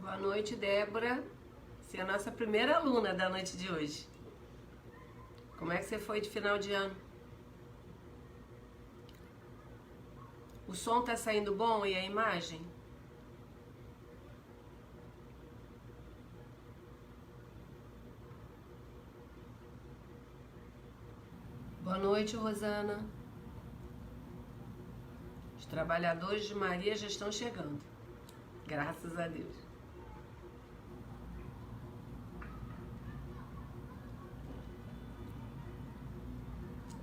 Boa noite, Débora. Você é a nossa primeira aluna da noite de hoje. Como é que você foi de final de ano? O som tá saindo bom e a imagem? Boa noite, Rosana. Os trabalhadores de Maria já estão chegando. Graças a Deus.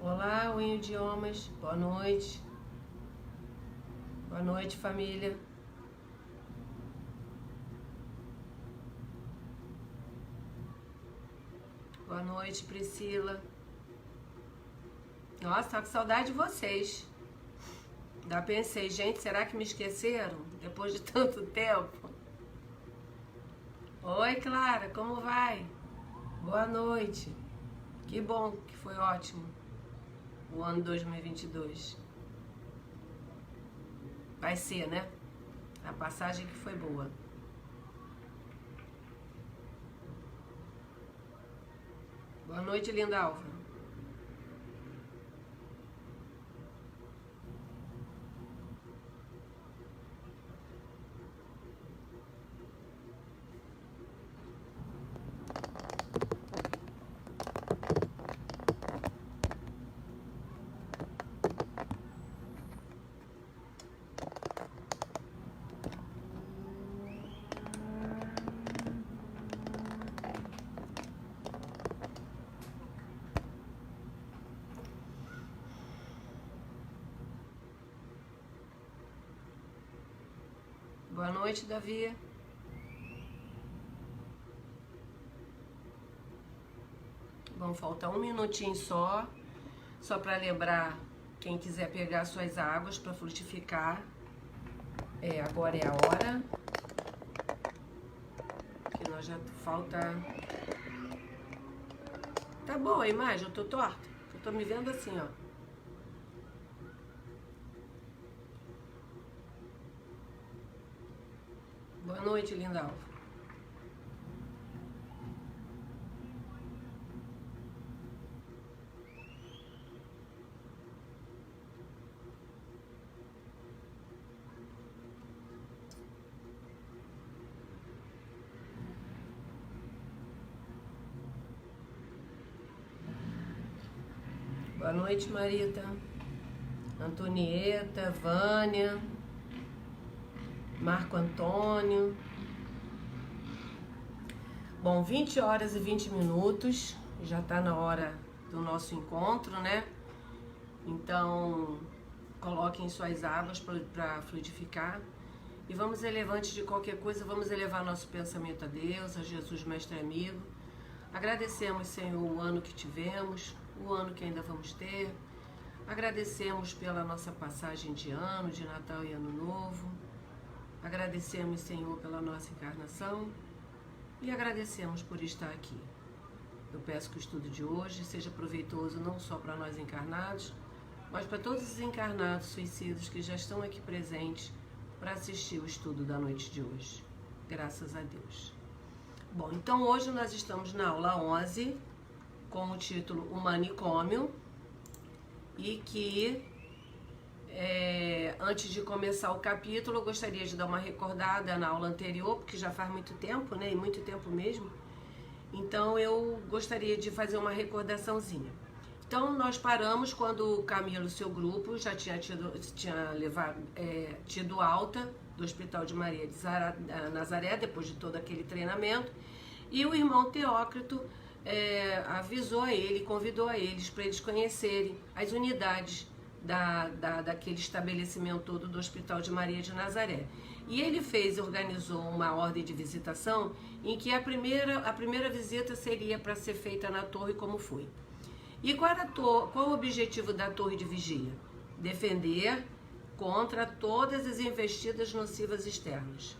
Olá, Winho Idiomas. Boa noite. Boa noite, família. Boa noite, Priscila. Nossa, tá com saudade de vocês. Já pensei, gente, será que me esqueceram? Depois de tanto tempo. Oi, Clara, como vai? Boa noite. Que bom, que foi ótimo o ano 2022. Vai ser, né? A passagem que foi boa. Boa noite, linda Alva. Boa noite, Davi. Vamos faltar um minutinho só para lembrar quem quiser pegar suas águas para frutificar. Agora é a hora. Que nós já falta. Tá boa a imagem? Eu tô torta. Eu tô me vendo assim, ó. Boa noite, linda Alva. Boa noite, Marita. Antonieta, Vânia, Marco Antônio. Bom, 20 horas e 20 minutos, já tá na hora do nosso encontro, né? Então, coloquem suas águas para fluidificar. E vamos elevar, antes de qualquer coisa, vamos elevar nosso pensamento a Deus, a Jesus, Mestre e Amigo. Agradecemos, Senhor, o ano que tivemos, o ano que ainda vamos ter. Agradecemos pela nossa passagem de ano, de Natal e Ano Novo. Agradecemos, Senhor, pela nossa encarnação e agradecemos por estar aqui. Eu peço que o estudo de hoje seja proveitoso não só para nós encarnados, mas para todos os encarnados suicidas que já estão aqui presentes para assistir o estudo da noite de hoje. Graças a Deus. Bom, então hoje nós estamos na aula 11, com o título O Manicômio, e que antes de começar o capítulo, eu gostaria de dar uma recordada na aula anterior, porque já faz muito tempo, né? E muito tempo mesmo. Então eu gostaria de fazer uma recordaçãozinha. Então nós paramos quando o Camilo e seu grupo já tinha tido alta do Hospital de Maria de Nazaré, depois de todo aquele treinamento, e o irmão Teócrito avisou a ele, convidou a eles para eles conhecerem as unidades daquele estabelecimento todo do Hospital de Maria de Nazaré. E ele organizou uma ordem de visitação em que a primeira visita seria para ser feita na torre, como foi. E qual o objetivo da torre de vigia? Defender contra todas as investidas nocivas externas.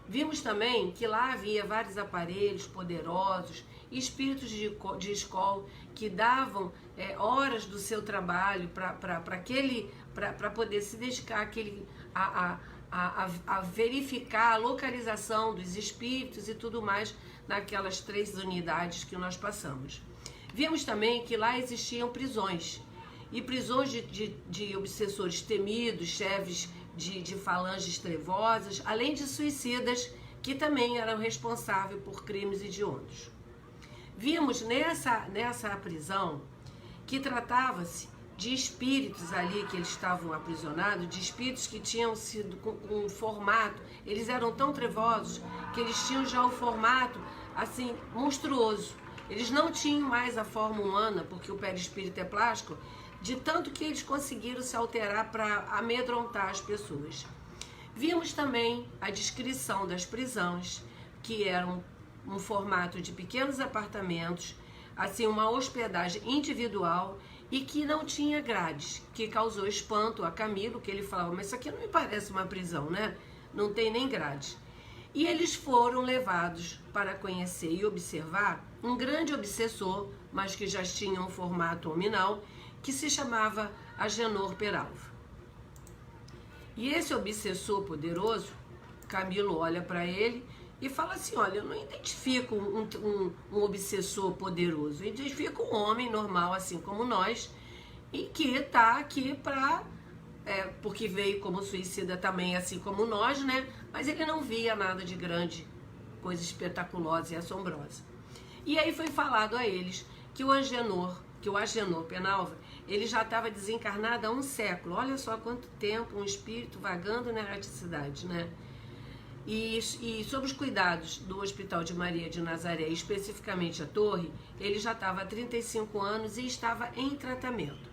Vimos também que lá havia vários aparelhos poderosos, espíritos de escola que davam horas do seu trabalho para poder se dedicar a verificar a localização dos espíritos e tudo mais naquelas 3 unidades que nós passamos. Vimos também que lá existiam prisões, e prisões de obsessores temidos, chefes de falanges trevosas, além de suicidas que também eram responsáveis por crimes hediondos. Vimos nessa prisão que tratava-se de espíritos ali que eles estavam aprisionados, de espíritos que tinham sido com um formato, eles eram tão trevosos que eles tinham já o formato assim monstruoso. Eles não tinham mais a forma humana, porque o perispírito é plástico, de tanto que eles conseguiram se alterar para amedrontar as pessoas. Vimos também a descrição das prisões, que eram um formato de pequenos apartamentos, assim, uma hospedagem individual e que não tinha grades, que causou espanto a Camilo, que ele falava, mas isso aqui não me parece uma prisão, né? Não tem nem grades. E eles foram levados para conhecer e observar um grande obsessor, mas que já tinha um formato hominal, que se chamava Agenor Peralva. E esse obsessor poderoso, Camilo olha para ele e fala assim, olha, eu não identifico um obsessor poderoso, eu identifico um homem normal, assim como nós, e que está aqui para... porque veio como suicida também, assim como nós, né? Mas ele não via nada de grande, coisa espetaculosa e assombrosa. E aí foi falado a eles que o Agenor Penalva, ele já estava desencarnado há 1 século. Olha só quanto tempo um espírito vagando na erraticidade, né? E sob os cuidados do Hospital de Maria de Nazaré, especificamente a Torre, ele já estava há 35 anos e estava em tratamento.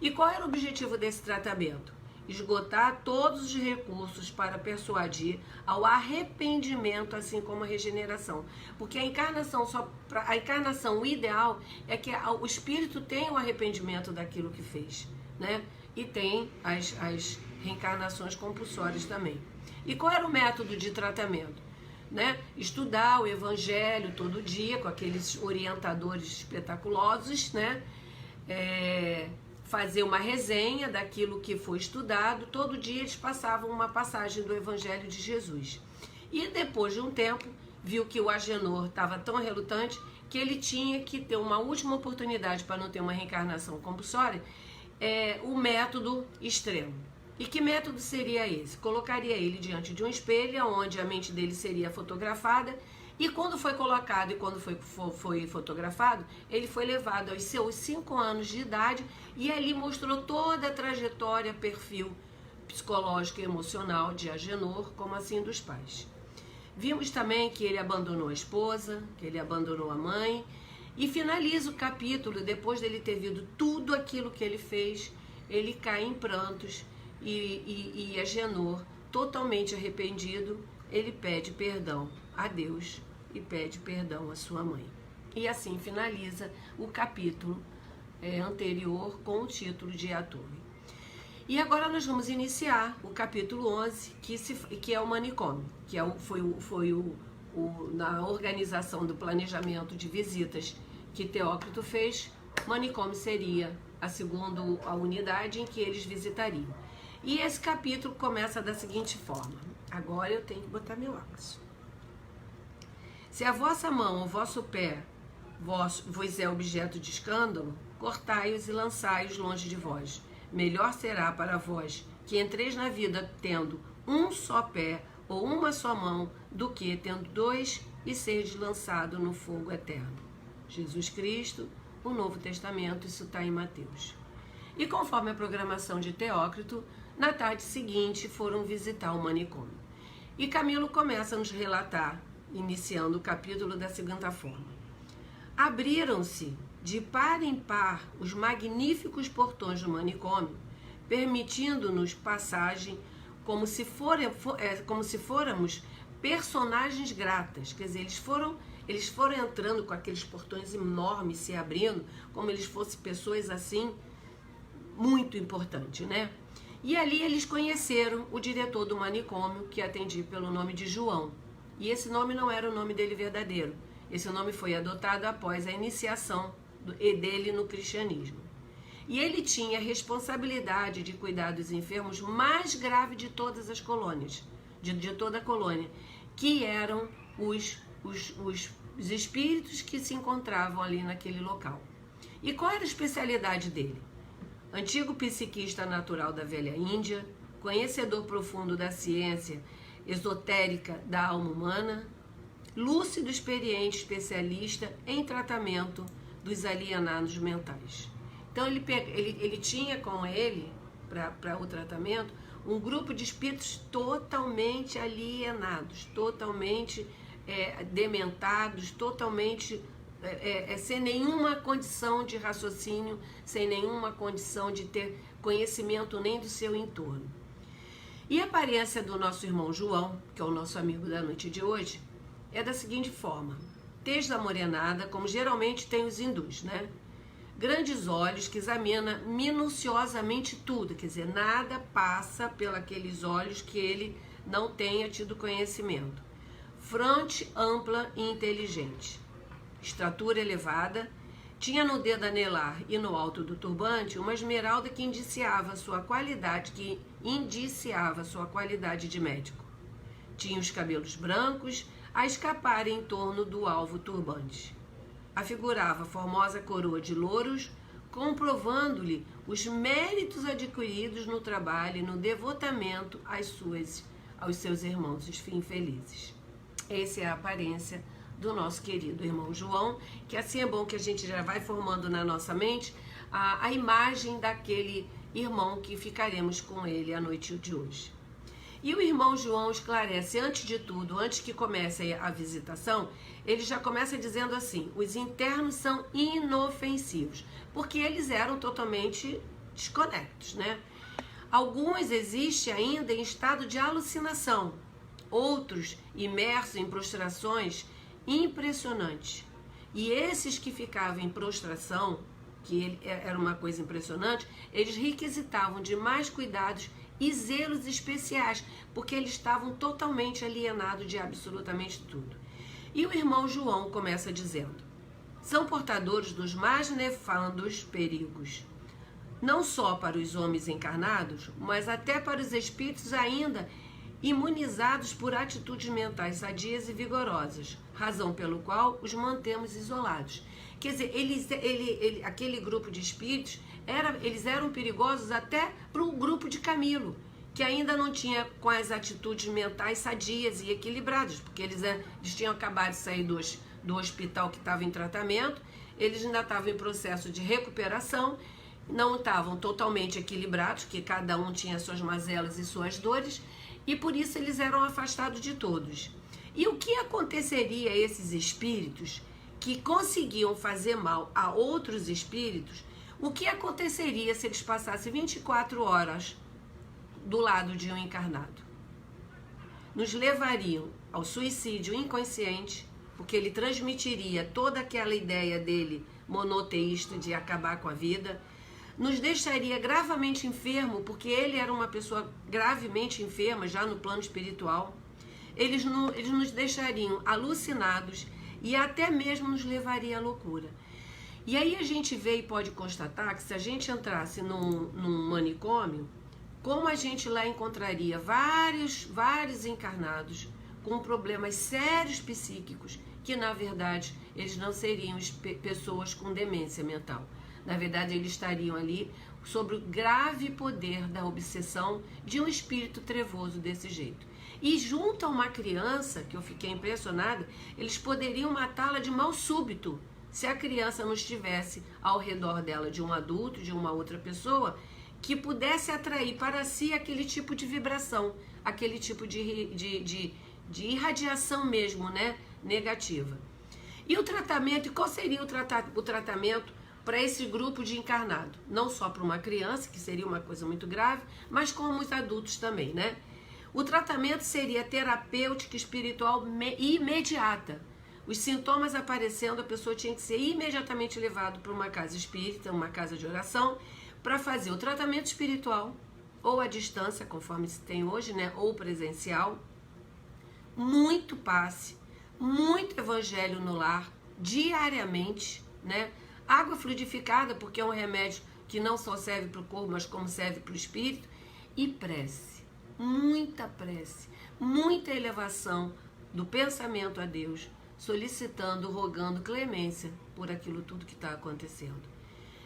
E qual era o objetivo desse tratamento? Esgotar todos os recursos para persuadir ao arrependimento, assim como a regeneração. Porque a encarnação ideal é que o espírito tenha o arrependimento daquilo que fez, né? E tem as reencarnações compulsórias também. E qual era o método de tratamento? Né? Estudar o evangelho todo dia com aqueles orientadores espetaculosos, né? Fazer uma resenha daquilo que foi estudado. Todo dia eles passavam uma passagem do Evangelho de Jesus. E depois de um tempo, viu que o Agenor estava tão relutante que ele tinha que ter uma última oportunidade para não ter uma reencarnação compulsória, o método extremo. E que método seria esse? Colocaria ele diante de um espelho, onde a mente dele seria fotografada, e quando foi colocado e quando foi fotografado, ele foi levado aos seus 5 anos de idade e ali mostrou toda a trajetória, perfil psicológico e emocional de Agenor, como assim dos pais. Vimos também que ele abandonou a esposa, que ele abandonou a mãe, e finaliza o capítulo, depois dele ter visto tudo aquilo que ele fez, ele cai em prantos e Agenor, totalmente arrependido, ele pede perdão a Deus e pede perdão à sua mãe. E assim finaliza o capítulo anterior com o título de A Torre. E agora nós vamos iniciar o capítulo 11, que é o manicômio, que foi na organização do planejamento de visitas que Teócrito fez. Manicômio seria a segunda unidade em que eles visitariam. E esse capítulo começa da seguinte forma. Agora eu tenho que botar meu óculos. Se a vossa mão ou vosso pé vos é objeto de escândalo, cortai-os e lançai-os longe de vós. Melhor será para vós que entreis na vida tendo um só pé ou uma só mão, do que tendo 2 e seres lançado no fogo eterno. Jesus Cristo, o Novo Testamento, isso está em Mateus. E conforme a programação de Teócrito, na tarde seguinte foram visitar o manicômio. E Camilo começa a nos relatar, iniciando o capítulo da seguinte forma. Abriram-se de par em par os magníficos portões do manicômio, permitindo-nos passagem como se fôramos personagens gratas. Quer dizer, eles foram entrando com aqueles portões enormes se abrindo, como eles fossem pessoas assim, muito importantes, né? E ali eles conheceram o diretor do manicômio, que atendia pelo nome de João. E esse nome não era o nome dele verdadeiro. Esse nome foi adotado após a iniciação dele no cristianismo. E ele tinha a responsabilidade de cuidar dos enfermos mais grave de todas as colônias, de toda a colônia, que eram os espíritos que se encontravam ali naquele local. E qual era a especialidade dele? Antigo psiquista natural da velha Índia, conhecedor profundo da ciência esotérica da alma humana, lúcido, experiente, especialista em tratamento dos alienados mentais. Então ele tinha com ele, para o tratamento, um grupo de espíritos totalmente alienados, totalmente dementados, totalmente sem nenhuma condição de raciocínio, sem nenhuma condição de ter conhecimento nem do seu entorno. E a aparência do nosso irmão João, que é o nosso amigo da noite de hoje, é da seguinte forma: tez amorenada, como geralmente tem os hindus, né? Grandes olhos que examina minuciosamente tudo, quer dizer, nada passa pelos olhos que ele não tenha tido conhecimento. Fronte ampla e inteligente. Estatura elevada, tinha no dedo anelar e no alto do turbante uma esmeralda que indiciava sua qualidade de médico. Tinha os cabelos brancos a escapar em torno do alvo turbante. Afigurava formosa coroa de louros, comprovando-lhe os méritos adquiridos no trabalho e no devotamento aos seus irmãos infelizes. Essa é a aparência do nosso querido irmão João, que assim é bom que a gente já vai formando na nossa mente a imagem daquele irmão que ficaremos com ele a noite de hoje. E o irmão João esclarece, antes de tudo, antes que comece a visitação, ele já começa dizendo assim: os internos são inofensivos, porque eles eram totalmente desconectos, né? Alguns existem ainda em estado de alucinação, outros imersos em prostrações impressionantes. E esses que ficavam em prostração, que era uma coisa impressionante, eles requisitavam de mais cuidados e zelos especiais, porque eles estavam totalmente alienados de absolutamente tudo. E o irmão João começa dizendo: são portadores dos mais nefandos perigos, não só para os homens encarnados, mas até para os espíritos ainda imunizados por atitudes mentais sadias e vigorosas, razão pelo qual os mantemos isolados. Quer dizer, aquele grupo de espíritos, eles eram perigosos até para o grupo de Camilo, que ainda não tinha com as atitudes mentais sadias e equilibradas, porque eles tinham acabado de sair do hospital que estava em tratamento, eles ainda estavam em processo de recuperação, não estavam totalmente equilibrados, que cada um tinha suas mazelas e suas dores, e por isso eles eram afastados de todos. E o que aconteceria a esses espíritos que conseguiam fazer mal a outros espíritos? O que aconteceria se eles passassem 24 horas do lado de um encarnado? Nos levariam ao suicídio inconsciente, porque ele transmitiria toda aquela ideia dele monoteísta de acabar com a vida. Nos deixaria gravemente enfermo, porque ele era uma pessoa gravemente enferma já no plano espiritual. Eles nos deixariam alucinados e até mesmo nos levaria à loucura. E aí a gente vê e pode constatar que se a gente entrasse num manicômio, como a gente lá encontraria vários encarnados com problemas sérios psíquicos, que na verdade eles não seriam pessoas com demência mental. Na verdade, eles estariam ali sob o grave poder da obsessão de um espírito trevoso desse jeito. E junto a uma criança, que eu fiquei impressionada, eles poderiam matá-la de mal súbito, se a criança não estivesse ao redor dela de um adulto, de uma outra pessoa, que pudesse atrair para si aquele tipo de vibração, aquele tipo de irradiação mesmo, né, negativa. E o tratamento, e qual seria o tratamento para esse grupo de encarnado? Não só para uma criança, que seria uma coisa muito grave, mas como os adultos também, né? O tratamento seria terapêutica espiritual imediata. Os sintomas aparecendo, a pessoa tinha que ser imediatamente levada para uma casa espírita, uma casa de oração, para fazer o tratamento espiritual, ou à distância, conforme se tem hoje, né? Ou presencial. Muito passe, muito evangelho no lar, diariamente, né? Água fluidificada, porque é um remédio que não só serve para o corpo, mas como serve para o espírito, e prece, muita elevação do pensamento a Deus, solicitando, rogando clemência por aquilo tudo que está acontecendo.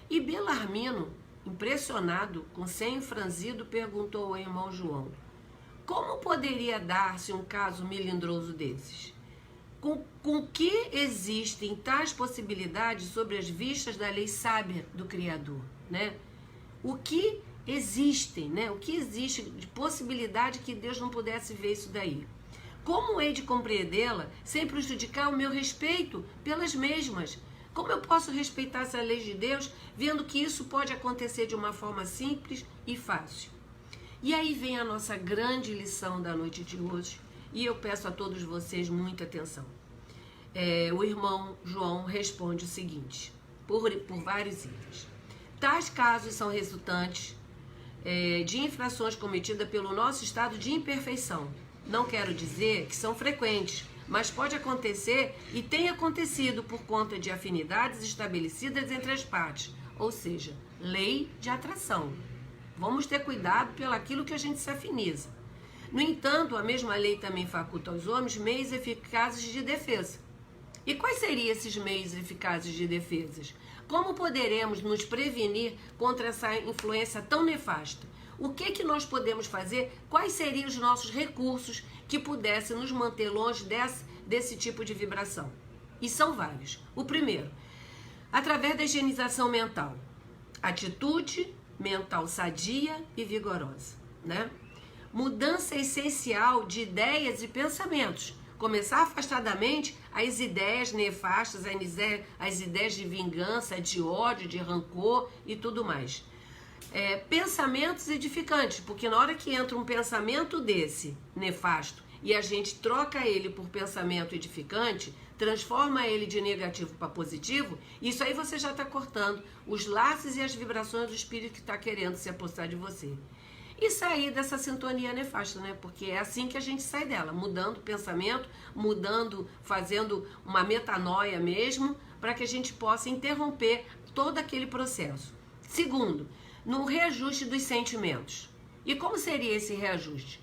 E Belarmino, impressionado, com senho franzido, perguntou ao irmão João: como poderia dar-se um caso melindroso desses? Com que existem tais possibilidades sobre as vistas da lei sábia do Criador, né? O que existem, né? O que existe de possibilidade que Deus não pudesse ver isso daí? Como hei de compreendê-la sem prejudicar o meu respeito pelas mesmas? Como eu posso respeitar essa lei de Deus, vendo que isso pode acontecer de uma forma simples e fácil? E aí vem a nossa grande lição da noite de hoje, e eu peço a todos vocês muita atenção. O irmão João responde o seguinte, por vários itens. Tais casos são resultantes de infrações cometidas pelo nosso estado de imperfeição. Não quero dizer que são frequentes, mas pode acontecer e tem acontecido por conta de afinidades estabelecidas entre as partes, ou seja, lei de atração. Vamos ter cuidado pelaquilo que a gente se afiniza. No entanto, a mesma lei também faculta aos homens meios eficazes de defesa. E quais seriam esses meios eficazes de defesa? Como poderemos nos prevenir contra essa influência tão nefasta? O que nós podemos fazer? Quais seriam os nossos recursos que pudessem nos manter longe desse tipo de vibração? E são vários. O primeiro, através da higienização mental. Atitude mental sadia e vigorosa, né? Mudança essencial de ideias e pensamentos. Começar a afastar da mente as ideias nefastas, as ideias de vingança, de ódio, de rancor e tudo mais. Pensamentos edificantes, porque na hora que entra um pensamento desse, nefasto, e a gente troca ele por pensamento edificante, transforma ele de negativo para positivo, isso aí você já está cortando os laços e as vibrações do espírito que está querendo se apossar de você. E sair dessa sintonia nefasta, né? Porque é assim que a gente sai dela, mudando o pensamento, fazendo uma metanoia mesmo, para que a gente possa interromper todo aquele processo. Segundo, no reajuste dos sentimentos. E como seria esse reajuste?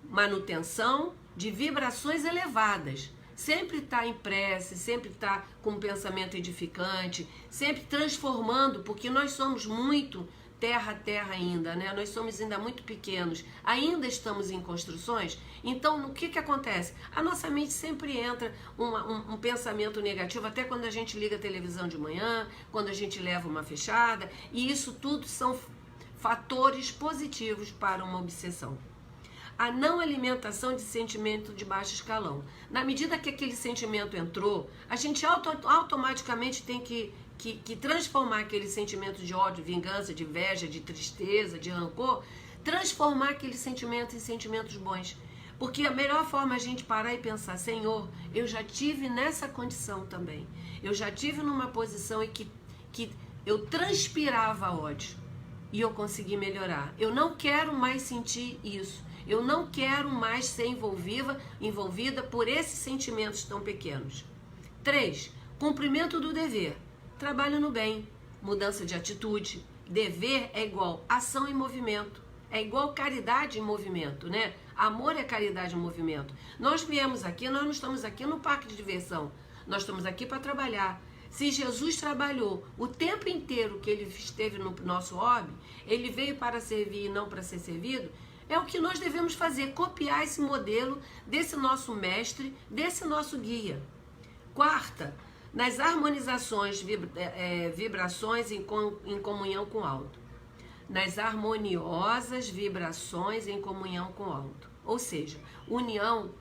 Manutenção de vibrações elevadas. Sempre está em prece, sempre está com um pensamento edificante, sempre transformando, porque nós somos muito terra ainda, né? Nós somos ainda muito pequenos, ainda estamos em construções. Então, o que acontece? A nossa mente sempre entra um pensamento negativo, até quando a gente liga a televisão de manhã, quando a gente leva uma fechada, e isso tudo são fatores positivos para uma obsessão. A não alimentação de sentimento de baixo escalão. Na medida que aquele sentimento entrou, a gente automaticamente tem que transformar aquele sentimento de ódio, vingança, de inveja, de tristeza, de rancor, transformar aquele sentimento em sentimentos bons. Porque a melhor forma é a gente parar e pensar, Senhor, eu já tive nessa condição também. Eu já tive numa posição em que eu transpirava ódio e eu consegui melhorar. Eu não quero mais sentir isso. Eu não quero mais ser envolvida por esses sentimentos tão pequenos. 3. Cumprimento do dever. Trabalho no bem. Mudança de atitude. Dever é igual ação em movimento. É igual caridade em movimento, né? Amor é caridade em movimento. Nós viemos aqui, nós não estamos aqui no parque de diversão. Nós estamos aqui para trabalhar. Se Jesus trabalhou o tempo inteiro que ele esteve no nosso orbe, ele veio para servir e não para ser servido, é o que nós devemos fazer, copiar esse modelo desse nosso mestre, desse nosso guia. 4, nas harmonizações, vibrações em comunhão com o alto. Nas harmoniosas vibrações em comunhão com o alto. Ou seja, união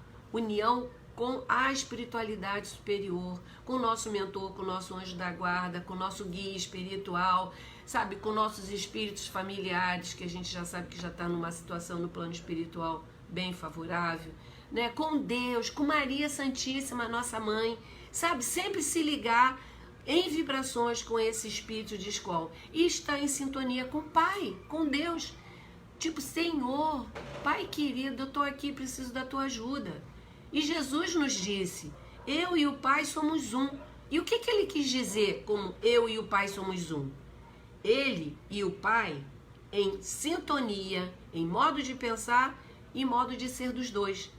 com a espiritualidade superior, com o nosso mentor, com o nosso anjo da guarda, com o nosso guia espiritual, sabe, com nossos espíritos familiares, que a gente já sabe que já está numa situação no plano espiritual bem favorável, né? Com Deus, com Maria Santíssima, nossa mãe, sabe, sempre se ligar em vibrações com esse espírito de escola e estar em sintonia com o Pai, com Deus, tipo, Senhor, Pai querido, eu estou aqui, preciso da tua ajuda. E Jesus nos disse, eu e o Pai somos um. E o que ele quis dizer com eu e o Pai somos um? ele e o Pai em sintonia, em modo de pensar e modo de ser dos dois.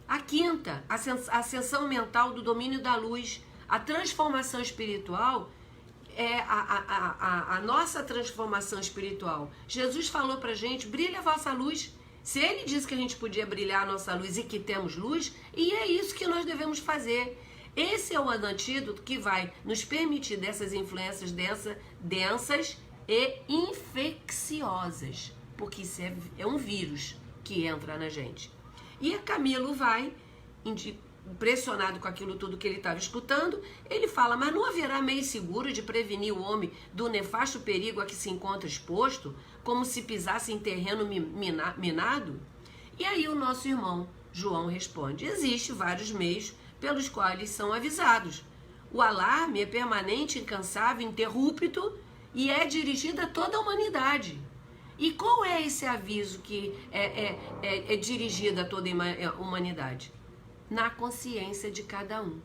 A quinta, a ascensão mental do domínio da luz, a transformação espiritual é a nossa transformação espiritual. Jesus falou pra gente, brilha a vossa luz. Se ele disse que a gente podia brilhar a nossa luz e que temos luz, e é isso que nós devemos fazer. Esse é o antídoto que vai nos permitir dessas influências densas e infecciosas, porque isso é um vírus que entra na gente. E Camilo vai, impressionado com aquilo tudo que ele estava escutando, ele fala, mas não haverá meio seguro de prevenir o homem do nefasto perigo a que se encontra exposto, como se pisasse em terreno minado? E aí o nosso irmão João responde, existem vários meios pelos quais eles são avisados. O alarme é permanente, incansável, interrupto e é dirigido a toda a humanidade. E qual é esse aviso que é dirigido a toda a humanidade? Na consciência de cada um.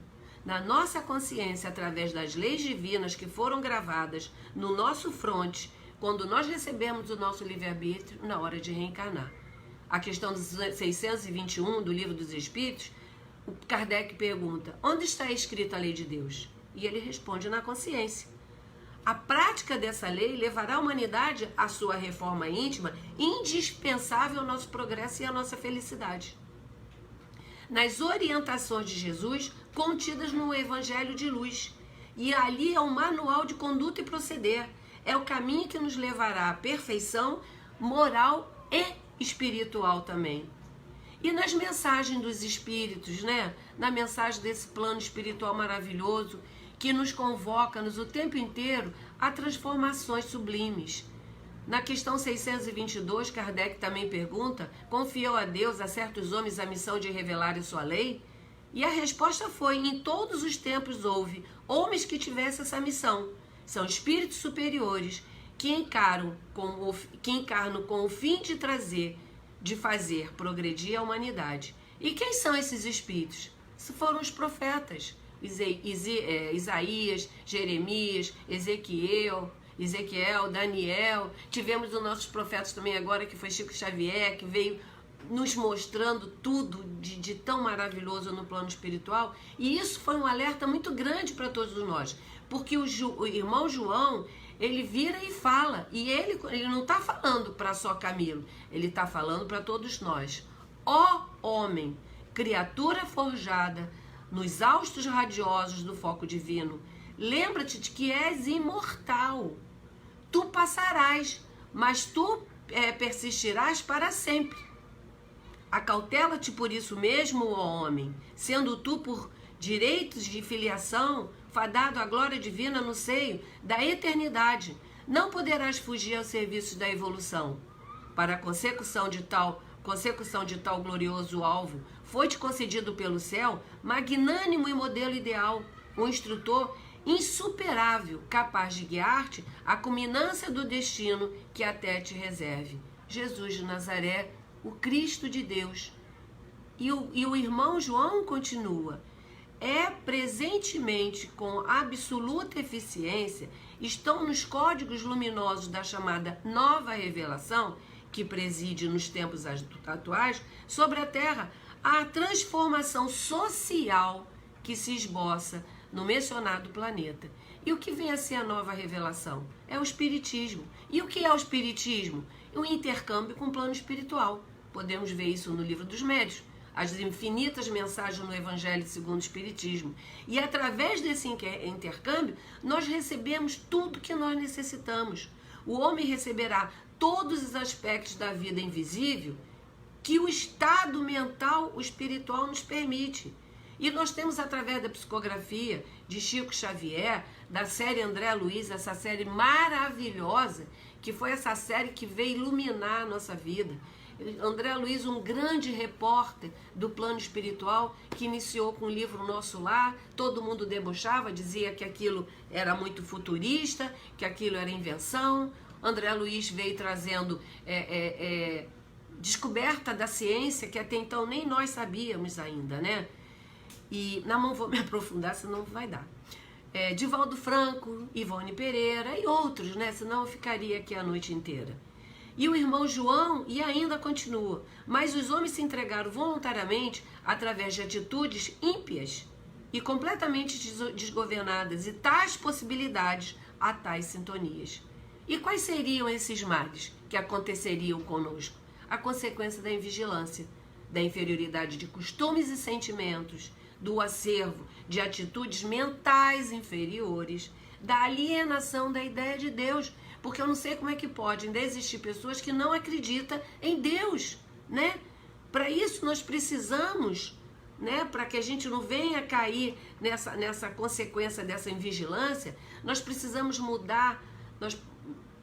Na nossa consciência, através das leis divinas que foram gravadas no nosso fronte, quando nós recebemos o nosso livre-arbítrio na hora de reencarnar. A questão dos 621 do Livro dos Espíritos, o Kardec pergunta, onde está escrita a lei de Deus? E ele responde, na consciência. A prática dessa lei levará a humanidade à sua reforma íntima, indispensável ao nosso progresso e à nossa felicidade. Nas orientações de Jesus, contidas no Evangelho de Luz. E ali é um manual de conduta e proceder. É o caminho que nos levará à perfeição moral e espiritual também. E nas mensagens dos Espíritos, né? Na mensagem desse plano espiritual maravilhoso, que nos convoca-nos o tempo inteiro a transformações sublimes. Na questão 622, Kardec também pergunta, confiou a Deus a certos homens a missão de revelar a sua lei? E a resposta foi, em todos os tempos houve homens que tivessem essa missão. São espíritos superiores que encarnam com o fim de fazer progredir a humanidade. E quem são esses espíritos? Foram os profetas. Isaías, Jeremias, Ezequiel, Daniel. Tivemos os nossos profetas também agora, que foi Chico Xavier, que veio nos mostrando tudo de tão maravilhoso no plano espiritual. E isso foi um alerta muito grande para todos nós. Porque o irmão João, ele vira e fala. E ele não está falando para só Camilo. Ele está falando para todos nós. Ó homem, criatura forjada nos haustos radiosos do foco divino, lembra-te de que és imortal. Tu passarás, mas tu persistirás para sempre. Acautela-te por isso mesmo, ó homem, sendo tu por direitos de filiação fadado à glória divina no seio da eternidade. Não poderás fugir ao serviço da evolução. Para a consecução de tal glorioso alvo, foi-te concedido pelo céu magnânimo e modelo ideal, um instrutor insuperável, capaz de guiar-te à culminância do destino que até te reserve. Jesus de Nazaré, o Cristo de Deus. E o irmão João continua, presentemente com absoluta eficiência, estão nos códigos luminosos da chamada nova revelação, que preside nos tempos atuais, sobre a Terra, a transformação social que se esboça no mencionado planeta. E o que vem a ser a nova revelação? É o Espiritismo. E o que é o Espiritismo? O intercâmbio com o plano espiritual. Podemos ver isso no Livro dos Médiuns, as infinitas mensagens no Evangelho segundo o Espiritismo. E através desse intercâmbio, nós recebemos tudo que nós necessitamos. O homem receberá todos os aspectos da vida invisível que o estado mental, o espiritual nos permite. E nós temos, através da psicografia de Chico Xavier, da série André Luiz, essa série maravilhosa, que foi essa série que veio iluminar a nossa vida. André Luiz, um grande repórter do plano espiritual, que iniciou com o livro Nosso Lar, todo mundo debochava, dizia que aquilo era muito futurista, que aquilo era invenção. André Luiz veio trazendo descoberta da ciência que até então nem nós sabíamos ainda, né? E não vou me aprofundar, senão vai dar. Divaldo Franco, Ivone Pereira e outros, né? Senão eu ficaria aqui a noite inteira. E o irmão João, e ainda continua, mas os homens se entregaram voluntariamente através de atitudes ímpias e completamente desgovernadas, e tais possibilidades a tais sintonias. E quais seriam esses males que aconteceriam conosco? A consequência da invigilância, da inferioridade de costumes e sentimentos, do acervo de atitudes mentais inferiores, da alienação da ideia de Deus, porque eu não sei como é que pode ainda existir pessoas que não acreditam em Deus, né? Para isso nós precisamos, né, para que a gente não venha cair nessa consequência dessa invigilância, nós precisamos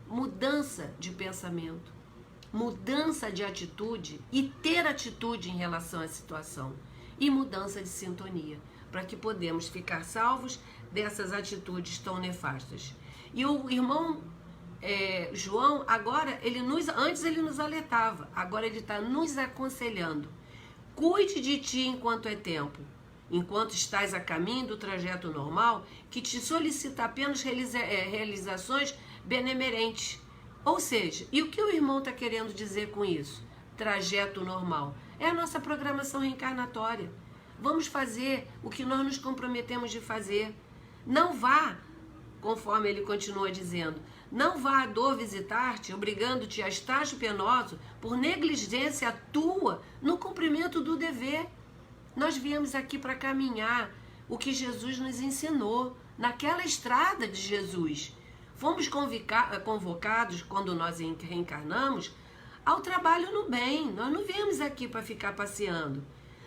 mudança de pensamento, mudança de atitude e ter atitude em relação à situação e mudança de sintonia, para que podemos ficar salvos dessas atitudes tão nefastas. E o irmão João, agora, antes ele nos alertava, agora ele está nos aconselhando. Cuide de ti enquanto é tempo, enquanto estás a caminho do trajeto normal, que te solicita apenas realizações benemerentes. Ou seja, e o que o irmão está querendo dizer com isso? Trajeto normal. É a nossa programação reencarnatória. Vamos fazer o que nós nos comprometemos de fazer. Não vá, conforme ele continua dizendo, não vá a dor visitar-te, obrigando-te a estágio penoso por negligência tua no cumprimento do dever. Nós viemos aqui para caminhar o que Jesus nos ensinou, naquela estrada de Jesus. Fomos convocados, quando nós reencarnamos, ao trabalho no bem. Nós não viemos aqui para ficar passeando.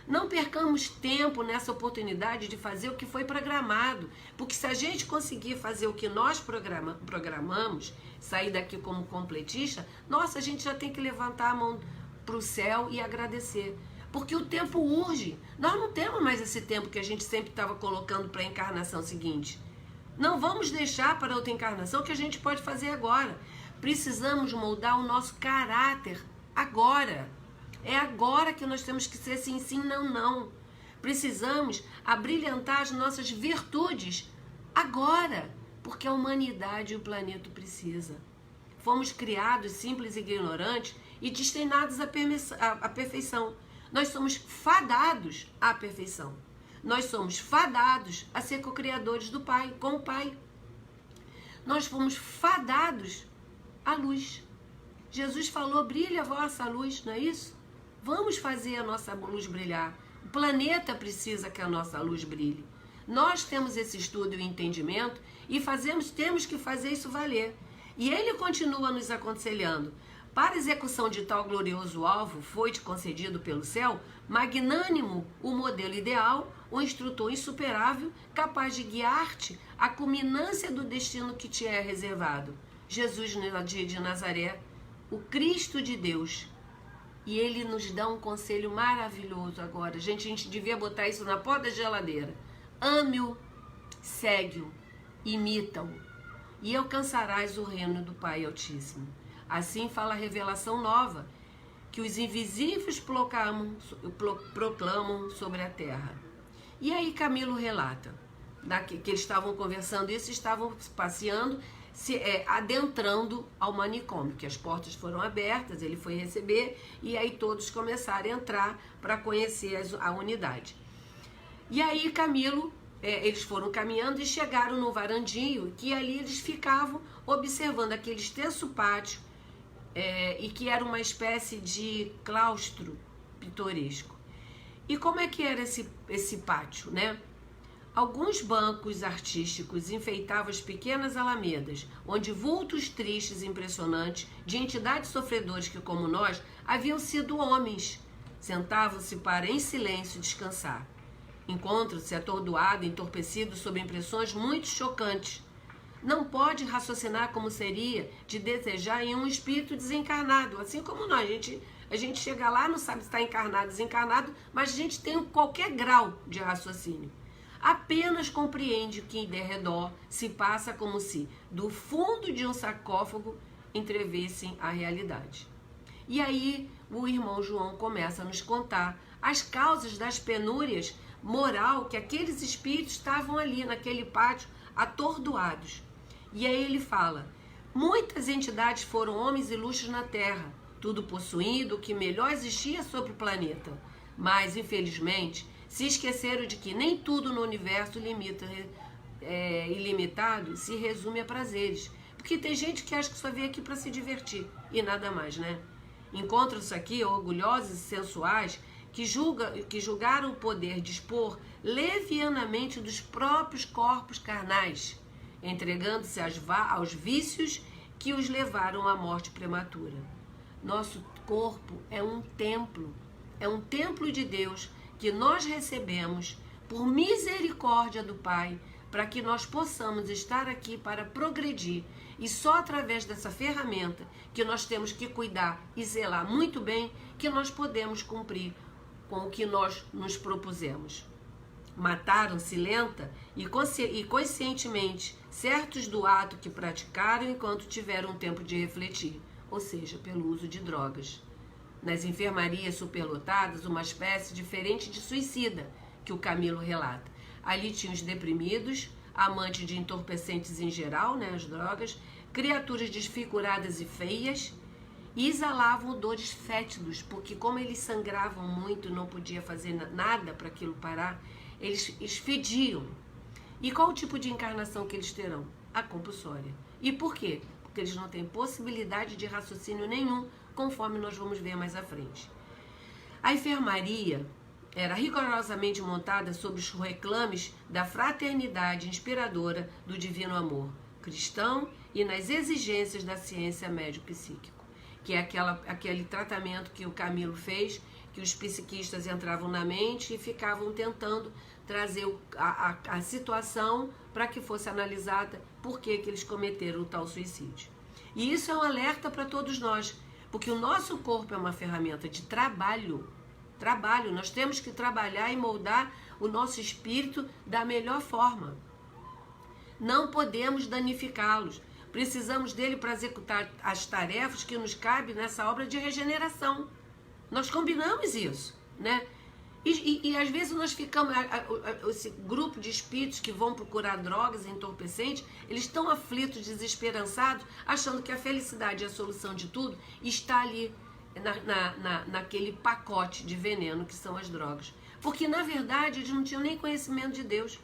Não percamos tempo nessa oportunidade de fazer o que foi programado, porque se a gente conseguir fazer o que nós programamos, sair daqui como completista, nossa, a gente já tem que levantar a mão para o céu e agradecer, porque o tempo urge. Nós não temos mais esse tempo que a gente sempre estava colocando para a encarnação seguinte. Não vamos deixar para outra encarnação o que a gente pode fazer agora. Precisamos moldar o nosso caráter agora. É agora que nós temos que ser sim, sim, não, não. Precisamos abrilhantar as nossas virtudes agora, porque a humanidade e o planeta precisam. Fomos criados simples e ignorantes e destinados à perfeição. Nós somos fadados à perfeição. Nós somos fadados a ser co-criadores do Pai, com o Pai. Nós fomos fadados à luz. Jesus falou, brilha a vossa luz, não é isso? Vamos fazer a nossa luz brilhar. O planeta precisa que a nossa luz brilhe. Nós temos esse estudo e entendimento e temos que fazer isso valer. E ele continua nos aconselhando. Para a execução de tal glorioso alvo, foi-te concedido pelo céu, magnânimo, o modelo ideal, o instrutor insuperável, capaz de guiar-te à culminância do destino que te é reservado. Jesus de Nazaré, o Cristo de Deus. E ele nos dá um conselho maravilhoso agora. Gente, a gente devia botar isso na porta da geladeira. Ame-o, segue-o, imita-o, e alcançarás o reino do Pai Altíssimo. Assim fala a revelação nova, que os invisíveis proclamam sobre a terra. E aí Camilo relata que eles estavam conversando isso, estavam passeando, adentrando ao manicômio, que as portas foram abertas, ele foi receber, e aí todos começaram a entrar para conhecer a unidade. E aí Camilo, eles foram caminhando e chegaram no varandinho, que ali eles ficavam observando aquele extenso pátio, e que era uma espécie de claustro pitoresco. E como é que era esse pátio, né? Alguns bancos artísticos enfeitavam as pequenas alamedas, onde vultos tristes e impressionantes de entidades sofredoras que, como nós, haviam sido homens, sentavam-se para, em silêncio, descansar. Encontram-se atordoado e entorpecido sob impressões muito chocantes. Não pode raciocinar como seria de desejar em um espírito desencarnado, assim como nós. A gente chega lá, não sabe se está encarnado, desencarnado, mas a gente tem qualquer grau de raciocínio. Apenas compreende o que em derredor se passa, como se do fundo de um sarcófago entrevessem a realidade. E aí o irmão João começa a nos contar as causas das penúrias moral que aqueles espíritos estavam ali naquele pátio atordoados. E aí ele fala: muitas entidades foram homens ilustres na Terra, tudo possuindo o que melhor existia sobre o planeta. Mas, infelizmente, se esqueceram de que nem tudo no universo ilimitado se resume a prazeres. Porque tem gente que acha que só veio aqui para se divertir e nada mais, né? Encontram-se aqui orgulhosos e sensuais que julgaram o poder dispor levianamente dos próprios corpos carnais, entregando-se aos vícios que os levaram à morte prematura. Nosso corpo é um templo de Deus que nós recebemos por misericórdia do Pai, para que nós possamos estar aqui para progredir. E só através dessa ferramenta que nós temos que cuidar e zelar muito bem, que nós podemos cumprir com o que nós nos propusemos. Mataram-se lenta e conscientemente, certos do ato que praticaram enquanto tiveram tempo de refletir, ou seja, pelo uso de drogas. Nas enfermarias superlotadas, uma espécie diferente de suicida, que o Camilo relata. Ali tinha os deprimidos, amantes de entorpecentes em geral, né, as drogas, criaturas desfiguradas e feias, e exalavam odores fétidos, porque como eles sangravam muito e não podia fazer nada para aquilo parar, eles fediam. E qual o tipo de encarnação que eles terão? A compulsória. E por quê? Porque eles não têm possibilidade de raciocínio nenhum, conforme nós vamos ver mais à frente. A enfermaria era rigorosamente montada sobre os reclames da fraternidade inspiradora do divino amor cristão e nas exigências da ciência médio-psíquico, que é aquele tratamento que o Camilo fez, que os psiquistas entravam na mente e ficavam tentando trazer a situação para que fosse analisada por que eles cometeram o tal suicídio. E isso é um alerta para todos nós, porque o nosso corpo é uma ferramenta de trabalho, nós temos que trabalhar e moldar o nosso espírito da melhor forma. Não podemos danificá-los. Precisamos dele para executar as tarefas que nos cabem nessa obra de regeneração. Nós combinamos isso, né? E às vezes nós ficamos, esse grupo de espíritos que vão procurar drogas e entorpecentes, eles estão aflitos, desesperançados, achando que a felicidade e a solução de tudo está ali naquele pacote de veneno que são as drogas. Porque, na verdade, eles não tinham nem conhecimento de Deus.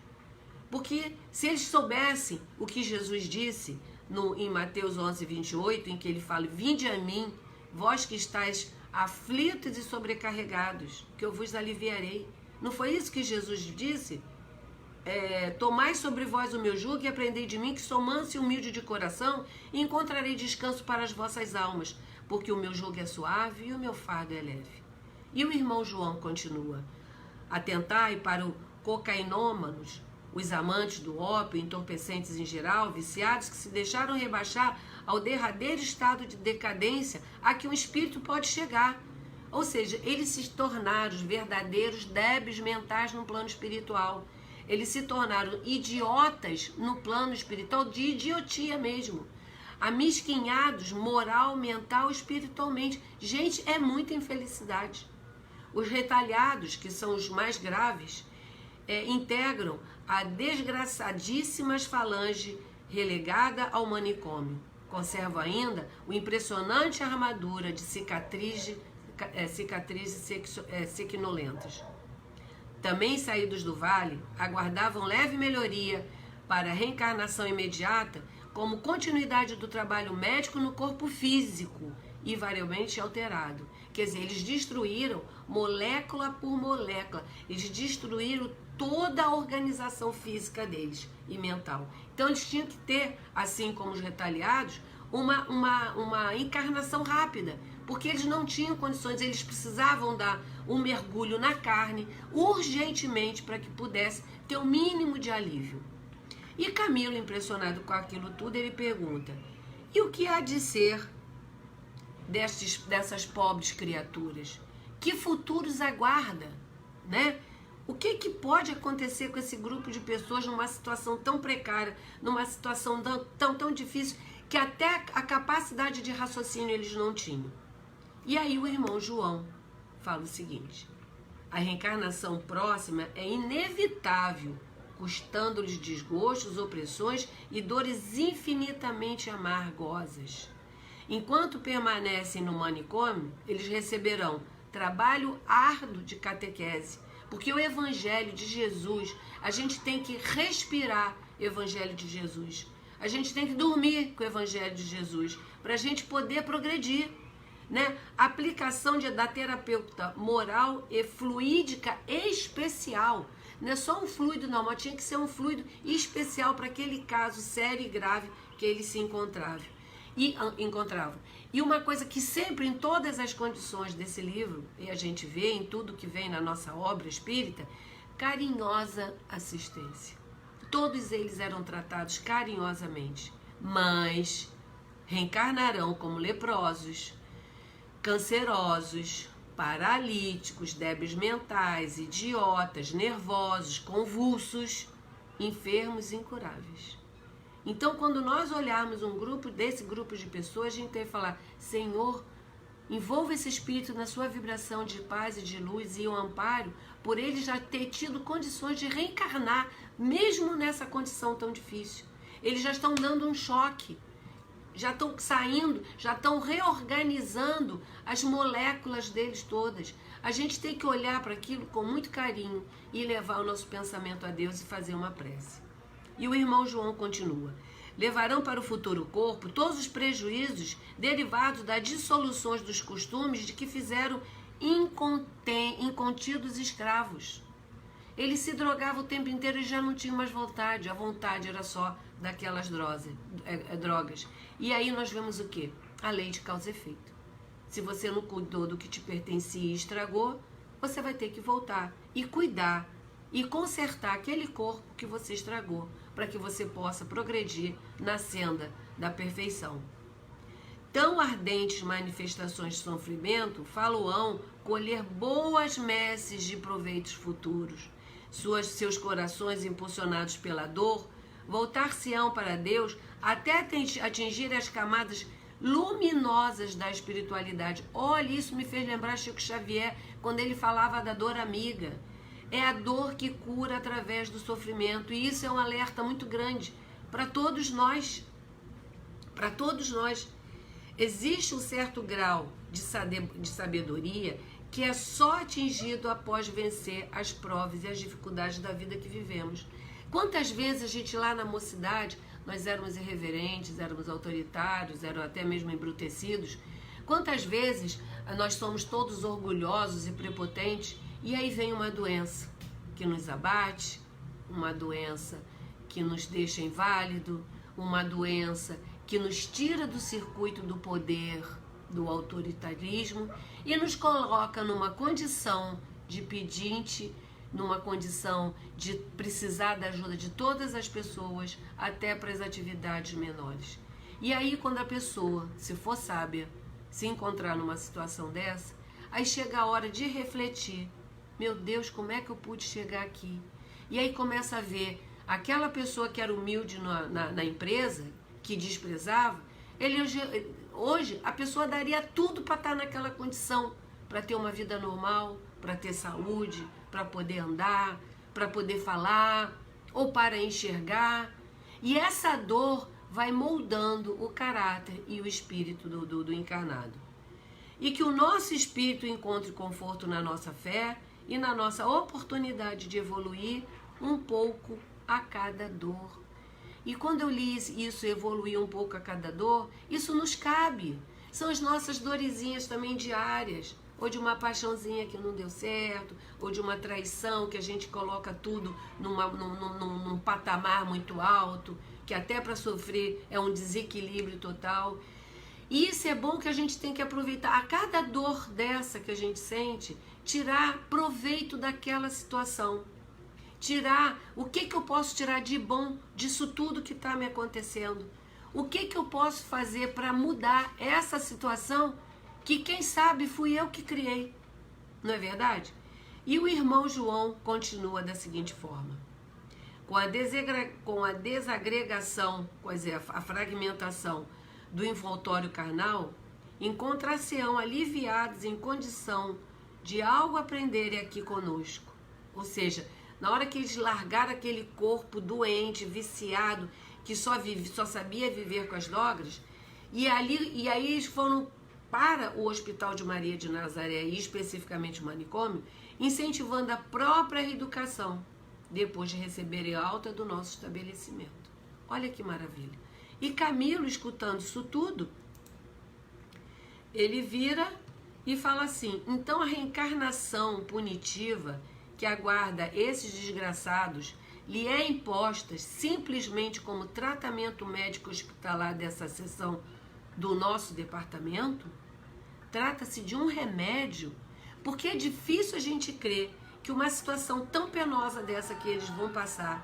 Porque se eles soubessem o que Jesus disse em Mateus 11, 28, em que ele fala: vinde a mim, vós que estáis aflitos e sobrecarregados, que eu vos aliviarei. Não foi isso que Jesus disse? Tomai sobre vós o meu jugo e aprendei de mim, que sou manso e humilde de coração, e encontrarei descanso para as vossas almas, porque o meu jugo é suave e o meu fardo é leve. E o irmão João continua: atentai para os cocainômanos, os amantes do ópio, entorpecentes em geral, viciados que se deixaram rebaixar ao derradeiro estado de decadência a que um espírito pode chegar. Ou seja, eles se tornaram os verdadeiros débeis mentais no plano espiritual. Eles se tornaram idiotas no plano espiritual, de idiotia mesmo. Amesquinhados moral, mental, espiritualmente. Gente, é muita infelicidade. Os retalhados, que são os mais graves, integram a desgraçadíssimas falange relegada ao manicômio. Conserva ainda o impressionante armadura de cicatrizes sequinolentas. Também saídos do vale, aguardavam leve melhoria para a reencarnação imediata como continuidade do trabalho médico no corpo físico, invariavelmente alterado. Quer dizer, eles destruíram molécula por molécula, eles destruíram toda a organização física deles e mental. Então eles tinham que ter, assim como os retaliados, uma encarnação rápida, porque eles não tinham condições, eles precisavam dar um mergulho na carne urgentemente para que pudesse ter o mínimo de alívio. E Camilo, impressionado com aquilo tudo, ele pergunta: e o que há de ser dessas pobres criaturas? Que futuros aguarda, né? O que pode acontecer com esse grupo de pessoas numa situação tão precária, numa situação tão difícil, que até a capacidade de raciocínio eles não tinham? E aí o irmão João fala o seguinte: A reencarnação próxima é inevitável, custando-lhes desgostos, opressões e dores infinitamente amargosas. Enquanto permanecem no manicômio, eles receberão trabalho árduo de catequese, porque o Evangelho de Jesus, a gente tem que respirar o Evangelho de Jesus. A gente tem que dormir com o Evangelho de Jesus, para a gente poder progredir. Né? A aplicação da terapeuta moral e fluídica especial. Não é só um fluido, não, mas tinha que ser um fluido especial para aquele caso sério e grave que ele se encontrava. E uma coisa que sempre, em todas as condições desse livro, e a gente vê em tudo que vem na nossa obra espírita, carinhosa assistência. Todos eles eram tratados carinhosamente, mas reencarnarão como leprosos, cancerosos, paralíticos, débeis mentais, idiotas, nervosos, convulsos, enfermos e incuráveis. Então, quando nós olharmos desse grupo de pessoas, a gente tem que falar: Senhor, envolva esse espírito na sua vibração de paz e de luz e o amparo, por ele já ter tido condições de reencarnar, mesmo nessa condição tão difícil. Eles já estão dando um choque, já estão saindo, já estão reorganizando as moléculas deles todas. A gente tem que olhar para aquilo com muito carinho e levar o nosso pensamento a Deus e fazer uma prece. E o irmão João continua: levarão para o futuro corpo todos os prejuízos derivados das dissoluções dos costumes de que fizeram incontidos escravos. Ele se drogava o tempo inteiro e já não tinha mais vontade. A vontade era só daquelas drogas. E aí nós vemos o quê? A lei de causa e efeito. Se você não cuidou do que te pertencia e estragou, você vai ter que voltar e cuidar e consertar aquele corpo que você estragou, para que você possa progredir na senda da perfeição. Tão ardentes manifestações de sofrimento faloão colher boas messes de proveitos futuros. Seus corações impulsionados pela dor voltar-se-ão para Deus até atingir as camadas luminosas da espiritualidade. Olha, isso me fez lembrar Chico Xavier, quando ele falava da dor amiga. É a dor que cura através do sofrimento, e isso é um alerta muito grande para todos nós. Para todos nós. Existe um certo grau de sabedoria que é só atingido após vencer as provas e as dificuldades da vida que vivemos. Quantas vezes a gente lá na mocidade, nós éramos irreverentes, éramos autoritários, éramos até mesmo embrutecidos. Quantas vezes nós somos todos orgulhosos e prepotentes, e aí vem uma doença que nos abate, uma doença que nos deixa inválido, uma doença que nos tira do circuito do poder, do autoritarismo, e nos coloca numa condição de pedinte, numa condição de precisar da ajuda de todas as pessoas, até para as atividades menores. E aí, quando a pessoa, se for sábia, se encontrar numa situação dessa, aí chega a hora de refletir: meu Deus, como é que eu pude chegar aqui? E aí começa a ver aquela pessoa que era humilde na empresa, que desprezava, hoje a pessoa daria tudo para estar naquela condição, para ter uma vida normal, para ter saúde, para poder andar, para poder falar, ou para enxergar. E essa dor vai moldando o caráter e o espírito do encarnado. E que o nosso espírito encontre conforto na nossa fé e na nossa oportunidade de evoluir um pouco a cada dor. E quando eu li isso, evoluir um pouco a cada dor, isso nos cabe. São as nossas dorezinhas também diárias, ou de uma paixãozinha que não deu certo, ou de uma traição que a gente coloca tudo num patamar muito alto, que até para sofrer é um desequilíbrio total. E isso é bom, que a gente tem que aproveitar a cada dor dessa que a gente sente, tirar proveito daquela situação. Tirar o que eu posso tirar de bom disso tudo que está me acontecendo. O que eu posso fazer para mudar essa situação que, quem sabe, fui eu que criei. Não é verdade? E o irmão João continua da seguinte forma: com a desagregação, a fragmentação do envoltório carnal, encontrar-se-ão aliviados em condição de algo aprenderem aqui conosco. Ou seja, na hora que eles largaram aquele corpo doente, viciado, que só sabia viver com as drogas, e aí eles foram para o Hospital de Maria de Nazaré, e especificamente o manicômio, incentivando a própria reeducação, depois de receberem alta do nosso estabelecimento. Olha que maravilha. E Camilo, escutando isso tudo, ele vira e fala assim: então a reencarnação punitiva que aguarda esses desgraçados lhe é imposta simplesmente como tratamento médico hospitalar dessa sessão do nosso departamento? Trata-se de um remédio, porque é difícil a gente crer que uma situação tão penosa dessa que eles vão passar,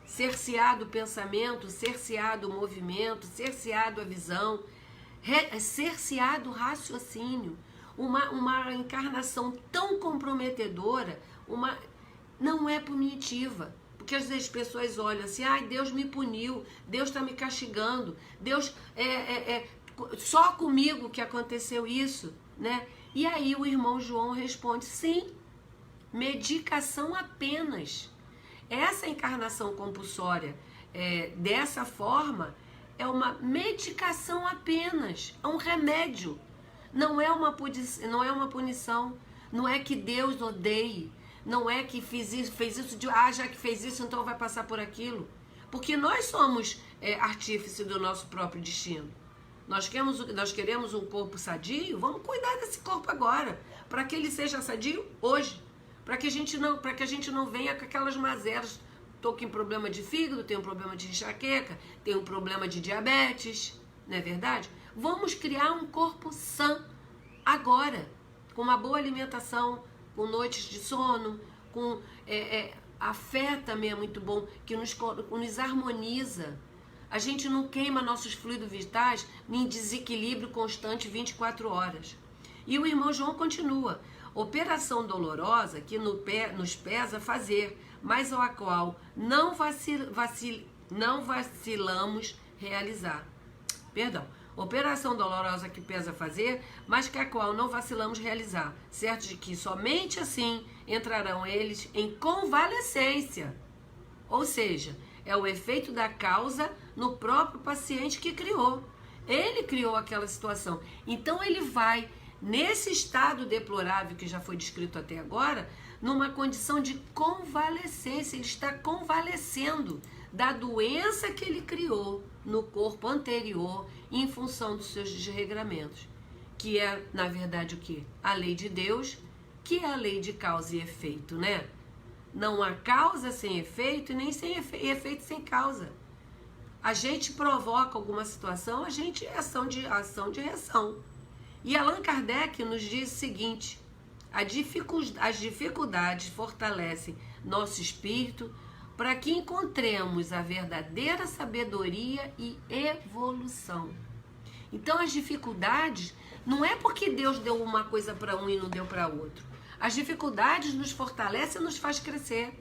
cerceado o pensamento, cerceado o movimento, cerceado a visão, cerceado o raciocínio, uma encarnação tão comprometedora, não é punitiva. Porque às vezes as pessoas olham assim: ai, Deus me puniu, Deus está me castigando, Deus só comigo que aconteceu isso, né? E aí o irmão João responde: sim, medicação apenas. Essa encarnação compulsória, dessa forma, é uma medicação apenas, é um remédio, não é uma punição, não é que Deus odeie, não é que fez isso, já que fez isso, então vai passar por aquilo. Porque nós somos artífice do nosso próprio destino. Nós queremos um corpo sadio, vamos cuidar desse corpo agora, para que ele seja sadio hoje. Para que a gente não venha com aquelas mazelas. Estou com problema de fígado, tenho um problema de enxaqueca, tenho um problema de diabetes, não é verdade? Vamos criar um corpo sã agora, com uma boa alimentação, com noites de sono, com a fé também é muito bom, que nos harmoniza. A gente não queima nossos fluidos vitais em desequilíbrio constante 24 horas. E o irmão João continua: operação dolorosa que nos pesa fazer, mas a qual não vacilamos realizar. Perdão. Operação dolorosa que pesa fazer, mas que a qual não vacilamos realizar, certo de que somente assim entrarão eles em convalescência. Ou seja, é o efeito da causa no próprio paciente que criou. Ele criou aquela situação. Então ele vai, nesse estado deplorável que já foi descrito até agora, numa condição de convalescência. Ele está convalescendo da doença que ele criou no corpo anterior em função dos seus desregramentos, que é, na verdade, o quê? A lei de Deus, que é a lei de causa e efeito, né? Não há causa sem efeito e nem efeito sem causa. A gente provoca alguma situação, a gente é ação de reação. E Allan Kardec nos diz o seguinte: as dificuldades fortalecem nosso espírito para que encontremos a verdadeira sabedoria e evolução. Então as dificuldades não é porque Deus deu uma coisa para um e não deu para outro. As dificuldades nos fortalecem e nos faz crescer.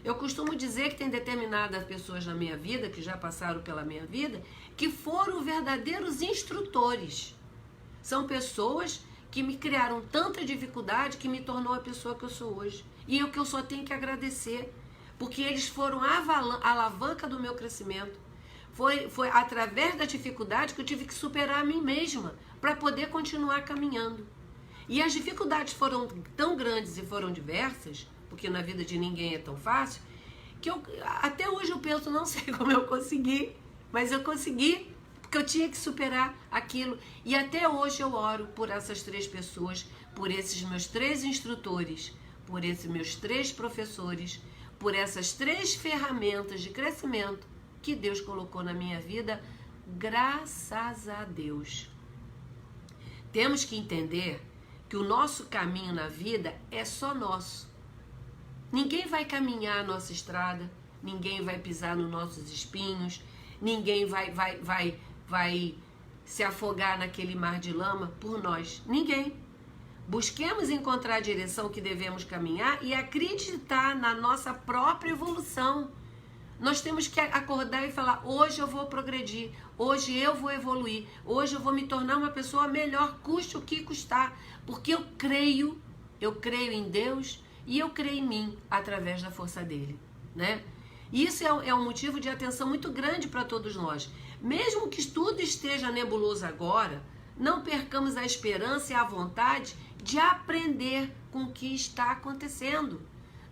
Eu costumo dizer que tem determinadas pessoas na minha vida, que já passaram pela minha vida, que foram verdadeiros instrutores. São pessoas que me criaram tanta dificuldade que me tornou a pessoa que eu sou hoje. E o que eu só tenho que agradecer, porque eles foram a alavanca do meu crescimento. Foi através da dificuldade que eu tive que superar a mim mesma para poder continuar caminhando. E as dificuldades foram tão grandes e foram diversas, porque na vida de ninguém é tão fácil, que até hoje eu penso, não sei como eu consegui, mas eu consegui, porque eu tinha que superar aquilo. E até hoje eu oro por essas 3 pessoas, por esses meus 3 instrutores, por esses meus 3 professores, por essas 3 ferramentas de crescimento que Deus colocou na minha vida, graças a Deus. Temos que entender que o nosso caminho na vida é só nosso. Ninguém vai caminhar a nossa estrada, ninguém vai pisar nos nossos espinhos, ninguém vai se afogar naquele mar de lama por nós. Ninguém. Busquemos encontrar a direção que devemos caminhar e acreditar na nossa própria evolução. Nós temos que acordar e falar, hoje eu vou progredir, hoje eu vou evoluir, hoje eu vou me tornar uma pessoa melhor, custe o que custar, porque eu creio em Deus e eu creio em mim através da força dele, né? E isso é um motivo de atenção muito grande para todos nós. Mesmo que tudo esteja nebuloso agora, não percamos a esperança e a vontade de aprender com o que está acontecendo.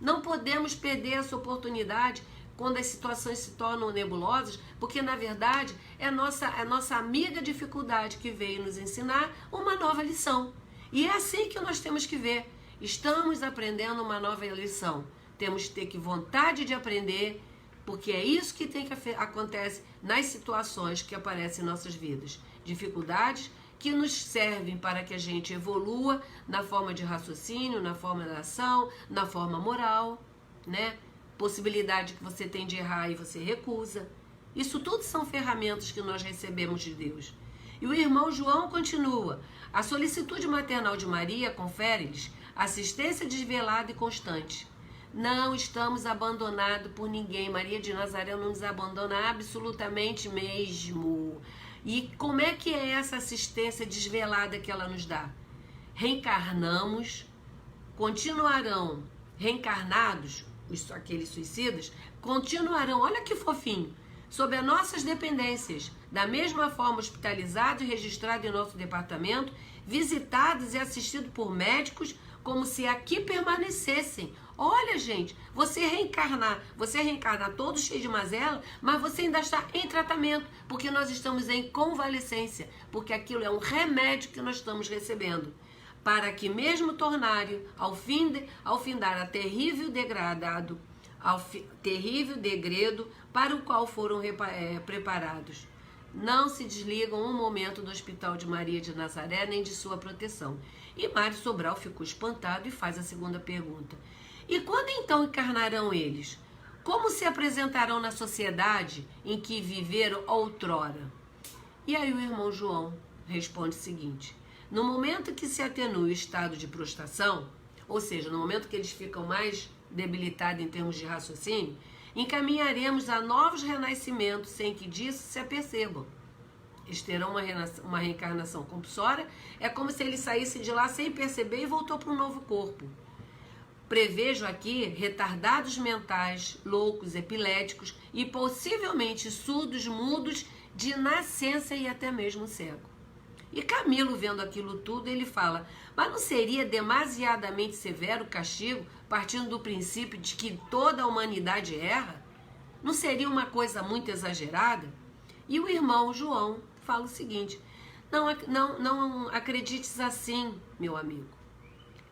Não podemos perder essa oportunidade quando as situações se tornam nebulosas, porque na verdade é a nossa amiga dificuldade que veio nos ensinar uma nova lição. E é assim que nós temos que ver. Estamos aprendendo uma nova lição. Temos que ter vontade de aprender, porque é isso que acontece nas situações que aparecem em nossas vidas. Dificuldades que nos servem para que a gente evolua na forma de raciocínio, na forma de ação, na forma moral, né? Possibilidade que você tem de errar e você recusa. Isso tudo são ferramentas que nós recebemos de Deus. E o irmão João continua. A solicitude maternal de Maria confere-lhes assistência desvelada e constante. Não estamos abandonados por ninguém. Maria de Nazaré não nos abandona absolutamente mesmo. E como é que é essa assistência desvelada que ela nos dá? Reencarnamos, continuarão reencarnados, aqueles suicidas, continuarão, olha que fofinho, sob as nossas dependências, da mesma forma hospitalizados e registrados em nosso departamento, visitados e assistidos por médicos, como se aqui permanecessem. Olha, gente, você reencarna todo cheio de mazela, mas você ainda está em tratamento, porque nós estamos em convalescência, porque aquilo é um remédio que nós estamos recebendo, para que mesmo tornarem, ao findar a terrível degredo para o qual foram preparados. Não se desligam um momento do Hospital de Maria de Nazaré, nem de sua proteção. E Mário Sobral ficou espantado e faz a segunda pergunta. E quando então encarnarão eles? Como se apresentarão na sociedade em que viveram outrora? E aí o irmão João responde o seguinte: no momento que se atenua o estado de prostração, ou seja, no momento que eles ficam mais debilitados em termos de raciocínio, encaminharemos a novos renascimentos sem que disso se apercebam. Eles terão uma reencarnação compulsória, é como se ele saísse de lá sem perceber e voltou para um novo corpo. Prevejo aqui retardados mentais, loucos, epiléticos e possivelmente surdos, mudos, de nascença e até mesmo cego. E Camilo, vendo aquilo tudo, ele fala, mas não seria demasiadamente severo o castigo, partindo do princípio de que toda a humanidade erra? Não seria uma coisa muito exagerada? E o irmão João fala o seguinte, não acredites assim, meu amigo.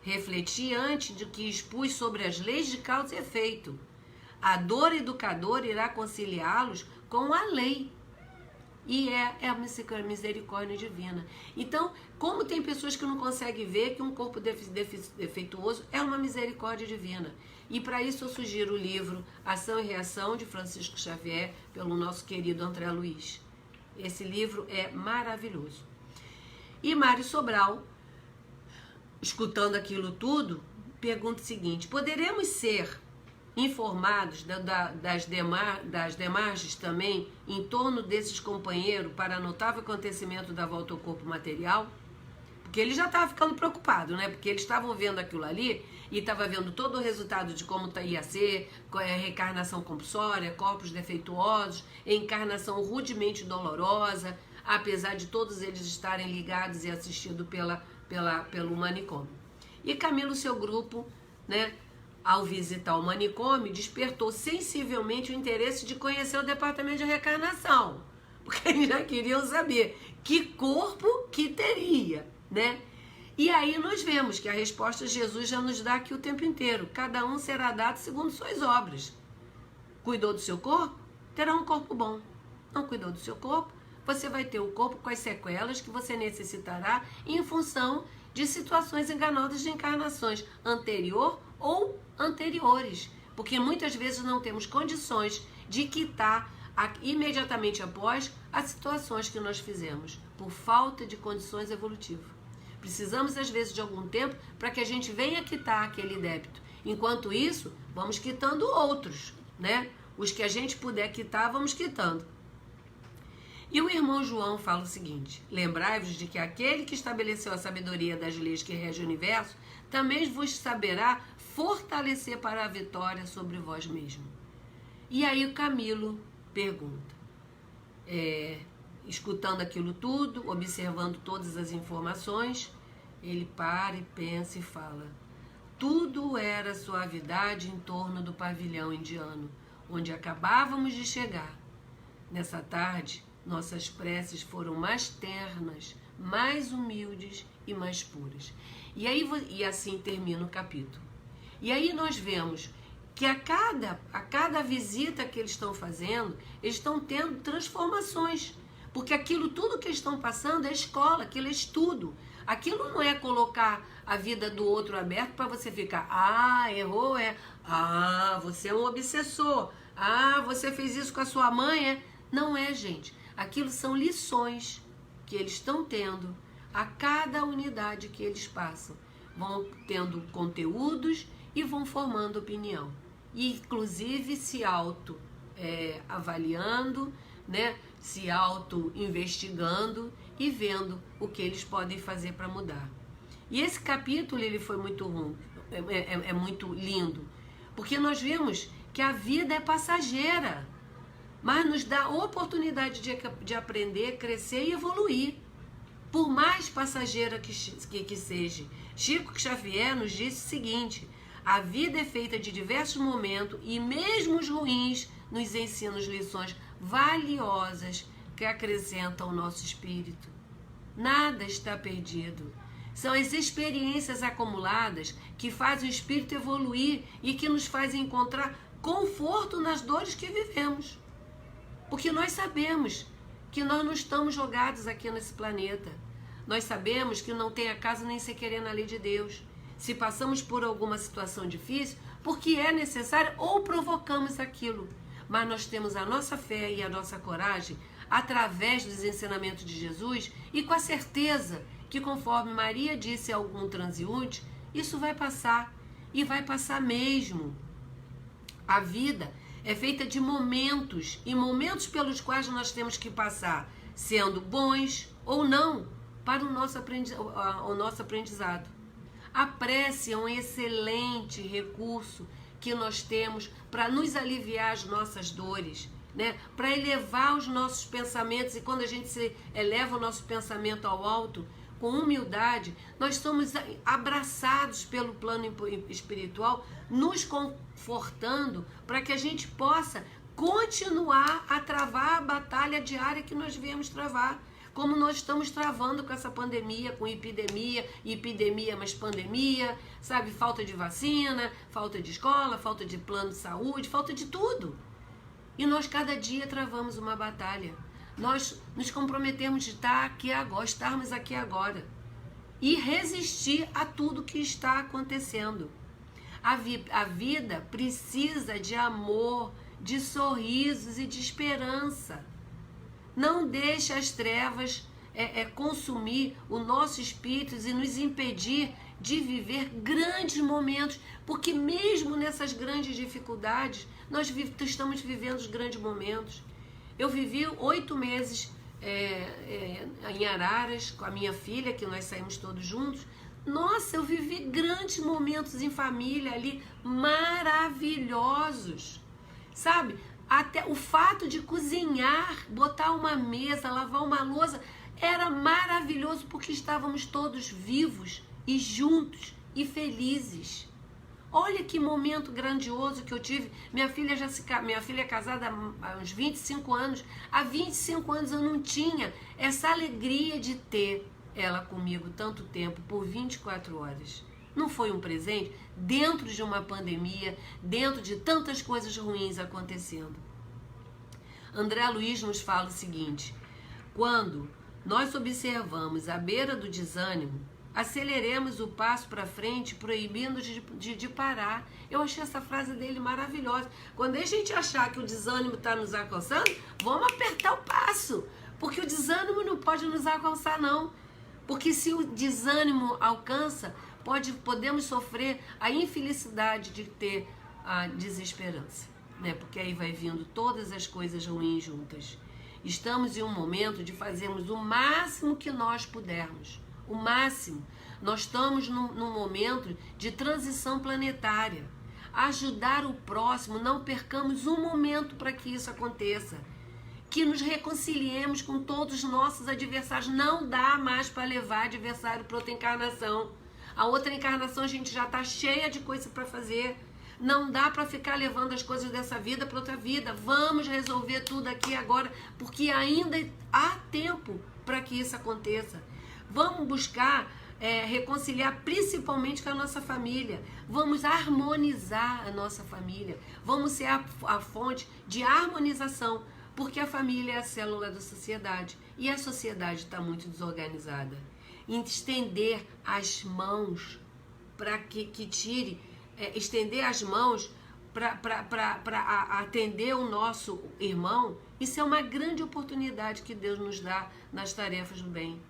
Refleti antes de que expus sobre as leis de causa e efeito. A dor educadora irá conciliá-los com a lei. E é a misericórdia divina. Então, como tem pessoas que não conseguem ver que um corpo defeituoso é uma misericórdia divina. E para isso eu sugiro o livro Ação e Reação, de Francisco Xavier, pelo nosso querido André Luiz. Esse livro é maravilhoso. E Mário Sobral, escutando aquilo tudo, pergunta o seguinte, poderemos ser informados das demarches também em torno desses companheiros para notável acontecimento da volta ao corpo material? Porque ele já estava ficando preocupado, né? Porque eles estavam vendo aquilo ali e estavam vendo todo o resultado de como ia ser, reencarnação compulsória, corpos defeituosos, encarnação rudemente dolorosa, apesar de todos eles estarem ligados e assistidos pelo manicômio. E Camilo, seu grupo, né, ao visitar o manicômio, despertou sensivelmente o interesse de conhecer o departamento de reencarnação, porque eles já queriam saber que corpo que teria, né? E aí nós vemos que a resposta de Jesus já nos dá aqui o tempo inteiro. Cada um será dado segundo suas obras. Cuidou do seu corpo? Terá um corpo bom. Não cuidou do seu corpo? Você vai ter o corpo com as sequelas que você necessitará em função de situações enganosas de encarnações anterior ou anteriores. Porque muitas vezes não temos condições de quitar imediatamente após as situações que nós fizemos, por falta de condições evolutivas. Precisamos, às vezes, de algum tempo para que a gente venha quitar aquele débito. Enquanto isso, vamos quitando outros, né? Os que a gente puder quitar, vamos quitando. E o irmão João fala o seguinte: lembrai-vos de que aquele que estabeleceu a sabedoria das leis que rege o universo, também vos saberá fortalecer para a vitória sobre vós mesmo. E aí o Camilo pergunta, escutando aquilo tudo, observando todas as informações, ele para e pensa e fala: tudo era suavidade em torno do pavilhão indiano, onde acabávamos de chegar. Nessa tarde, nossas preces foram mais ternas, mais humildes e mais puras. E assim termina o capítulo. E aí nós vemos que a cada visita que eles estão fazendo, eles estão tendo transformações. Porque aquilo tudo que eles estão passando é escola, aquilo é estudo. Aquilo não é colocar a vida do outro aberto para você ficar, errou, você é um obsessor, você fez isso com a sua mãe, Não é, gente. Aquilo são lições que eles estão tendo a cada unidade que eles passam. Vão tendo conteúdos e vão formando opinião. E, inclusive, se avaliando, né? Se auto-investigando e vendo o que eles podem fazer para mudar. E esse capítulo ele foi muito ruim, é muito lindo, porque nós vimos que a vida é passageira, mas nos dá a oportunidade de aprender, crescer e evoluir, por mais passageira que seja. Chico Xavier nos disse o seguinte: a vida é feita de diversos momentos e mesmo os ruins nos ensinam lições valiosas que acrescentam ao nosso espírito. Nada está perdido. São as experiências acumuladas que fazem o espírito evoluir e que nos fazem encontrar conforto nas dores que vivemos. Porque nós sabemos que nós não estamos jogados aqui nesse planeta. Nós sabemos que não tem acaso nem se querer na lei de Deus. Se passamos por alguma situação difícil, porque é necessário ou provocamos aquilo. Mas nós temos a nossa fé e a nossa coragem através dos ensinamentos de Jesus e com a certeza que, conforme Maria disse a algum transeunte, isso vai passar e vai passar mesmo. A vida é feita de momentos e momentos pelos quais nós temos que passar, sendo bons ou não, para o nosso aprendizado. A prece é um excelente recurso que nós temos para nos aliviar as nossas dores, né? Para elevar os nossos pensamentos, e quando a gente eleva o nosso pensamento ao alto, com humildade, nós somos abraçados pelo plano espiritual, nos confortando para que a gente possa continuar a travar a batalha diária que nós viemos travar, como nós estamos travando com essa pandemia, com epidemia mais pandemia, sabe? Falta de vacina, falta de escola, falta de plano de saúde, falta de tudo. E nós cada dia travamos uma batalha. Nós nos comprometemos de estarmos aqui agora e resistir a tudo que está acontecendo. A vida precisa de amor, de sorrisos e de esperança. Não deixe as trevas consumir o nosso espírito e nos impedir de viver grandes momentos, porque mesmo nessas grandes dificuldades, nós estamos vivendo os grandes momentos. Eu vivi 8 meses em Araras com a minha filha, que nós saímos todos juntos. Nossa, eu vivi grandes momentos em família ali, maravilhosos, sabe? Até o fato de cozinhar, botar uma mesa, lavar uma louça, era maravilhoso porque estávamos todos vivos e juntos e felizes. Olha que momento grandioso que eu tive. Minha filha é casada há uns 25 anos. Há 25 anos eu não tinha essa alegria de ter ela comigo tanto tempo, por 24 horas. Não foi um presente dentro de uma pandemia, dentro de tantas coisas ruins acontecendo. André Luiz nos fala o seguinte: quando nós observamos a beira do desânimo, aceleremos o passo para frente, proibindo de parar. Eu achei essa frase dele maravilhosa. Quando a gente achar que o desânimo está nos alcançando, vamos apertar o passo, porque o desânimo não pode nos alcançar, não. Porque se o desânimo alcança, podemos sofrer a infelicidade de ter a desesperança. né? Porque aí vai vindo todas as coisas ruins juntas. Estamos em um momento de fazermos o máximo que nós pudermos. O máximo. Nós estamos num momento de transição planetária. Ajudar o próximo, não percamos um momento para que isso aconteça. Que nos reconciliemos com todos os nossos adversários. Não dá mais para levar adversário para outra encarnação. A outra encarnação a gente já está cheia de coisa para fazer. Não dá para ficar levando as coisas dessa vida para outra vida. Vamos resolver tudo aqui agora, porque ainda há tempo para que isso aconteça. Vamos buscar reconciliar principalmente com a nossa família. Vamos harmonizar a nossa família. Vamos ser a fonte de harmonização, porque a família é a célula da sociedade e a sociedade está muito desorganizada. Estender as mãos para que tire, estender as mãos para atender o nosso irmão, isso é uma grande oportunidade que Deus nos dá nas tarefas do bem.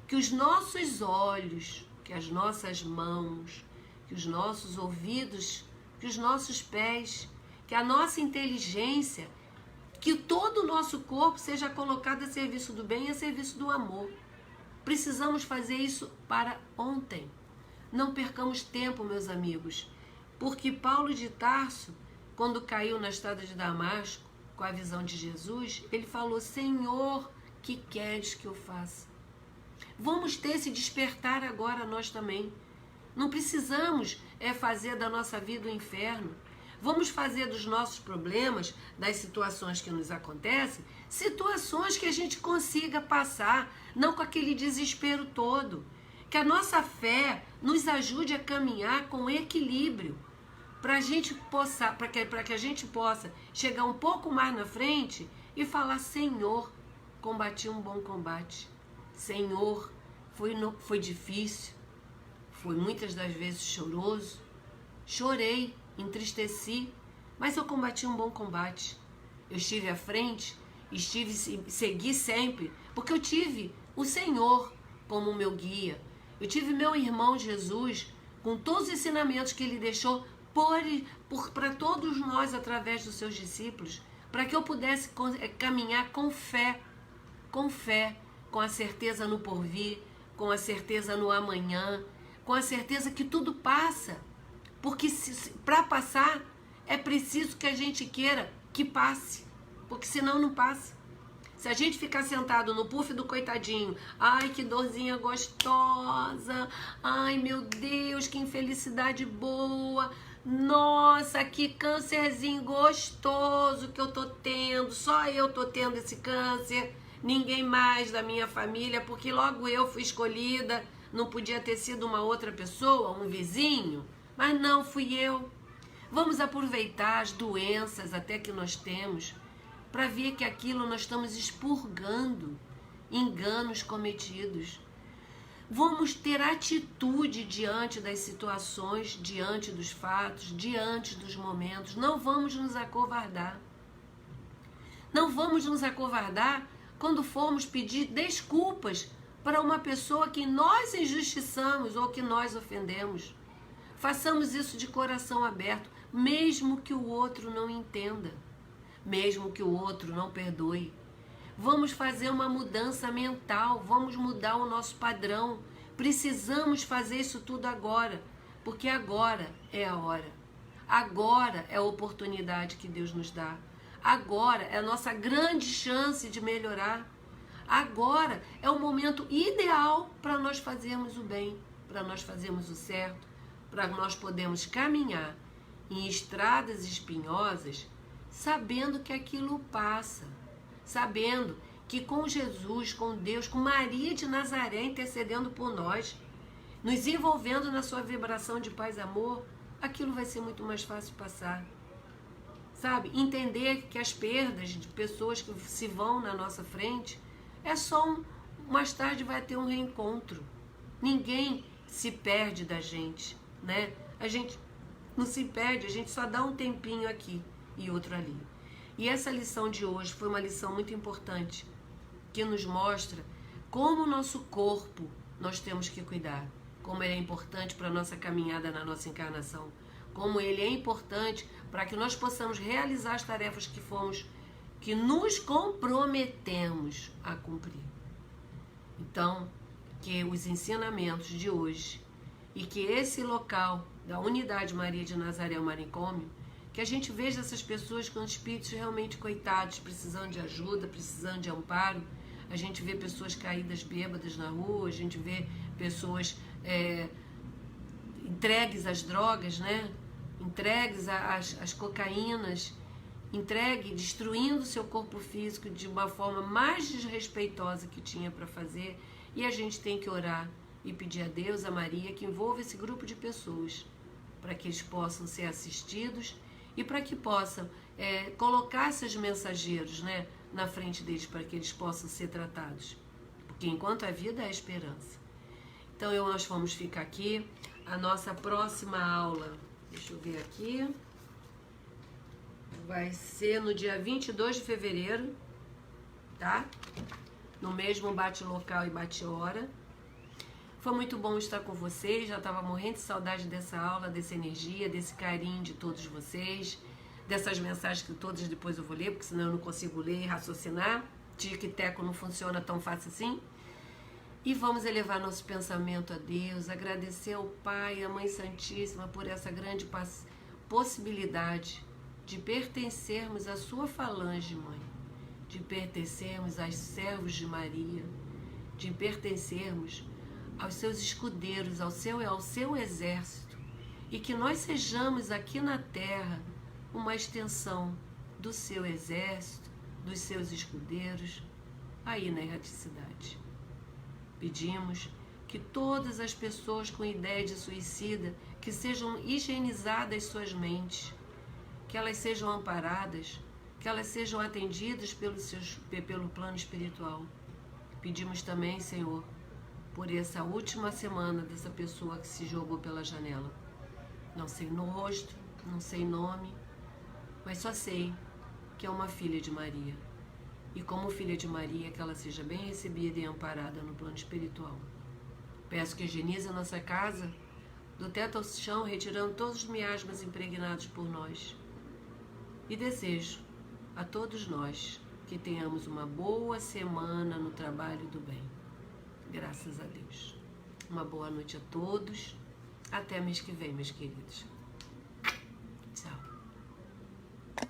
Que os nossos olhos, que as nossas mãos, que os nossos ouvidos, que os nossos pés, que a nossa inteligência, que todo o nosso corpo seja colocado a serviço do bem e a serviço do amor. Precisamos fazer isso para ontem. Não percamos tempo, meus amigos, porque Paulo de Tarso, quando caiu na estrada de Damasco, com a visão de Jesus, ele falou: Senhor, que queres que eu faça? Vamos ter esse despertar agora nós também. Não precisamos fazer da nossa vida um inferno. Vamos fazer dos nossos problemas, das situações que nos acontecem, situações que a gente consiga passar, não com aquele desespero todo. Que a nossa fé nos ajude a caminhar com equilíbrio, para que a gente possa chegar um pouco mais na frente e falar: Senhor, combati um bom combate. Senhor, foi difícil, foi muitas das vezes choroso, chorei, entristeci, mas eu combati um bom combate. Eu estive à frente, segui sempre, porque eu tive o Senhor como meu guia. Eu tive meu irmão Jesus, com todos os ensinamentos que ele deixou para todos nós através dos seus discípulos, para que eu pudesse caminhar com fé, com a certeza no porvir, com a certeza no amanhã, com a certeza que tudo passa. Porque para passar é preciso que a gente queira que passe, porque senão não passa. Se a gente ficar sentado no puff do coitadinho, ai que dorzinha gostosa, ai meu Deus, que infelicidade boa, nossa, que câncerzinho gostoso que eu tô tendo, só eu tô tendo esse câncer, ninguém mais da minha família, porque logo eu fui escolhida, não podia ter sido uma outra pessoa, um vizinho, mas não, fui eu. Vamos aproveitar as doenças até que nós temos, para ver que aquilo nós estamos expurgando, enganos cometidos. Vamos ter atitude diante das situações, diante dos fatos, diante dos momentos. Não vamos nos acovardar. Não vamos nos acovardar quando formos pedir desculpas para uma pessoa que nós injustiçamos ou que nós ofendemos. Façamos isso de coração aberto, mesmo que o outro não entenda, mesmo que o outro não perdoe. Vamos fazer uma mudança mental, vamos mudar o nosso padrão. Precisamos fazer isso tudo agora, porque agora é a hora. Agora é a oportunidade que Deus nos dá. Agora é a nossa grande chance de melhorar. Agora é o momento ideal para nós fazermos o bem, para nós fazermos o certo, para nós podermos caminhar em estradas espinhosas, sabendo que aquilo passa, sabendo que com Jesus, com Deus, com Maria de Nazaré intercedendo por nós, nos envolvendo na sua vibração de paz e amor, aquilo vai ser muito mais fácil passar. Sabe? Entender que as perdas de pessoas que se vão na nossa frente é só mais tarde vai ter um reencontro. Ninguém se perde da gente, né? A gente não se perde, a gente só dá um tempinho aqui e outro ali. E essa lição de hoje foi uma lição muito importante, que nos mostra como o nosso corpo nós temos que cuidar, como ele é importante para a nossa caminhada na nossa encarnação, como ele é importante para que nós possamos realizar as tarefas que nos comprometemos a cumprir. Então, que os ensinamentos de hoje e que esse local da Unidade Maria de Nazaré, o manicômio, que a gente veja essas pessoas com espíritos realmente coitados, precisando de ajuda, precisando de amparo. A gente vê pessoas caídas bêbadas na rua, a gente vê pessoas entregues às drogas, né? Entregues às cocaínas, destruindo seu corpo físico de uma forma mais desrespeitosa que tinha para fazer. E a gente tem que orar e pedir a Deus, a Maria, que envolva esse grupo de pessoas, para que eles possam ser assistidos e para que possam colocar esses mensageiros, né, na frente deles, para que eles possam ser tratados. Porque enquanto a vida é esperança. Então nós vamos ficar aqui. A nossa próxima aula, deixa eu ver aqui, vai ser no dia 22 de fevereiro, tá? No mesmo bate-local e bate-hora. Foi muito bom estar com vocês, já estava morrendo de saudade dessa aula, dessa energia, desse carinho de todos vocês, dessas mensagens que todas depois eu vou ler, porque senão eu não consigo ler e raciocinar. Tic-teco não funciona tão fácil assim. E vamos elevar nosso pensamento a Deus, agradecer ao Pai e à Mãe Santíssima por essa grande possibilidade de pertencermos à sua falange, Mãe, de pertencermos aos servos de Maria, de pertencermos aos seus escudeiros, ao seu exército, e que nós sejamos aqui na terra uma extensão do seu exército, dos seus escudeiros, aí na erraticidade. Pedimos que todas as pessoas com ideia de suicida, que sejam higienizadas suas mentes, que elas sejam amparadas, que elas sejam atendidas pelo plano espiritual. Pedimos também, Senhor, por essa última semana dessa pessoa que se jogou pela janela. Não sei no rosto, não sei nome, mas só sei que é uma filha de Maria. E como filha de Maria, que ela seja bem recebida e amparada no plano espiritual. Peço que higienize a nossa casa, do teto ao chão, retirando todos os miasmas impregnados por nós. E desejo a todos nós que tenhamos uma boa semana no trabalho do bem. Graças a Deus. Uma boa noite a todos. Até mês que vem, meus queridos.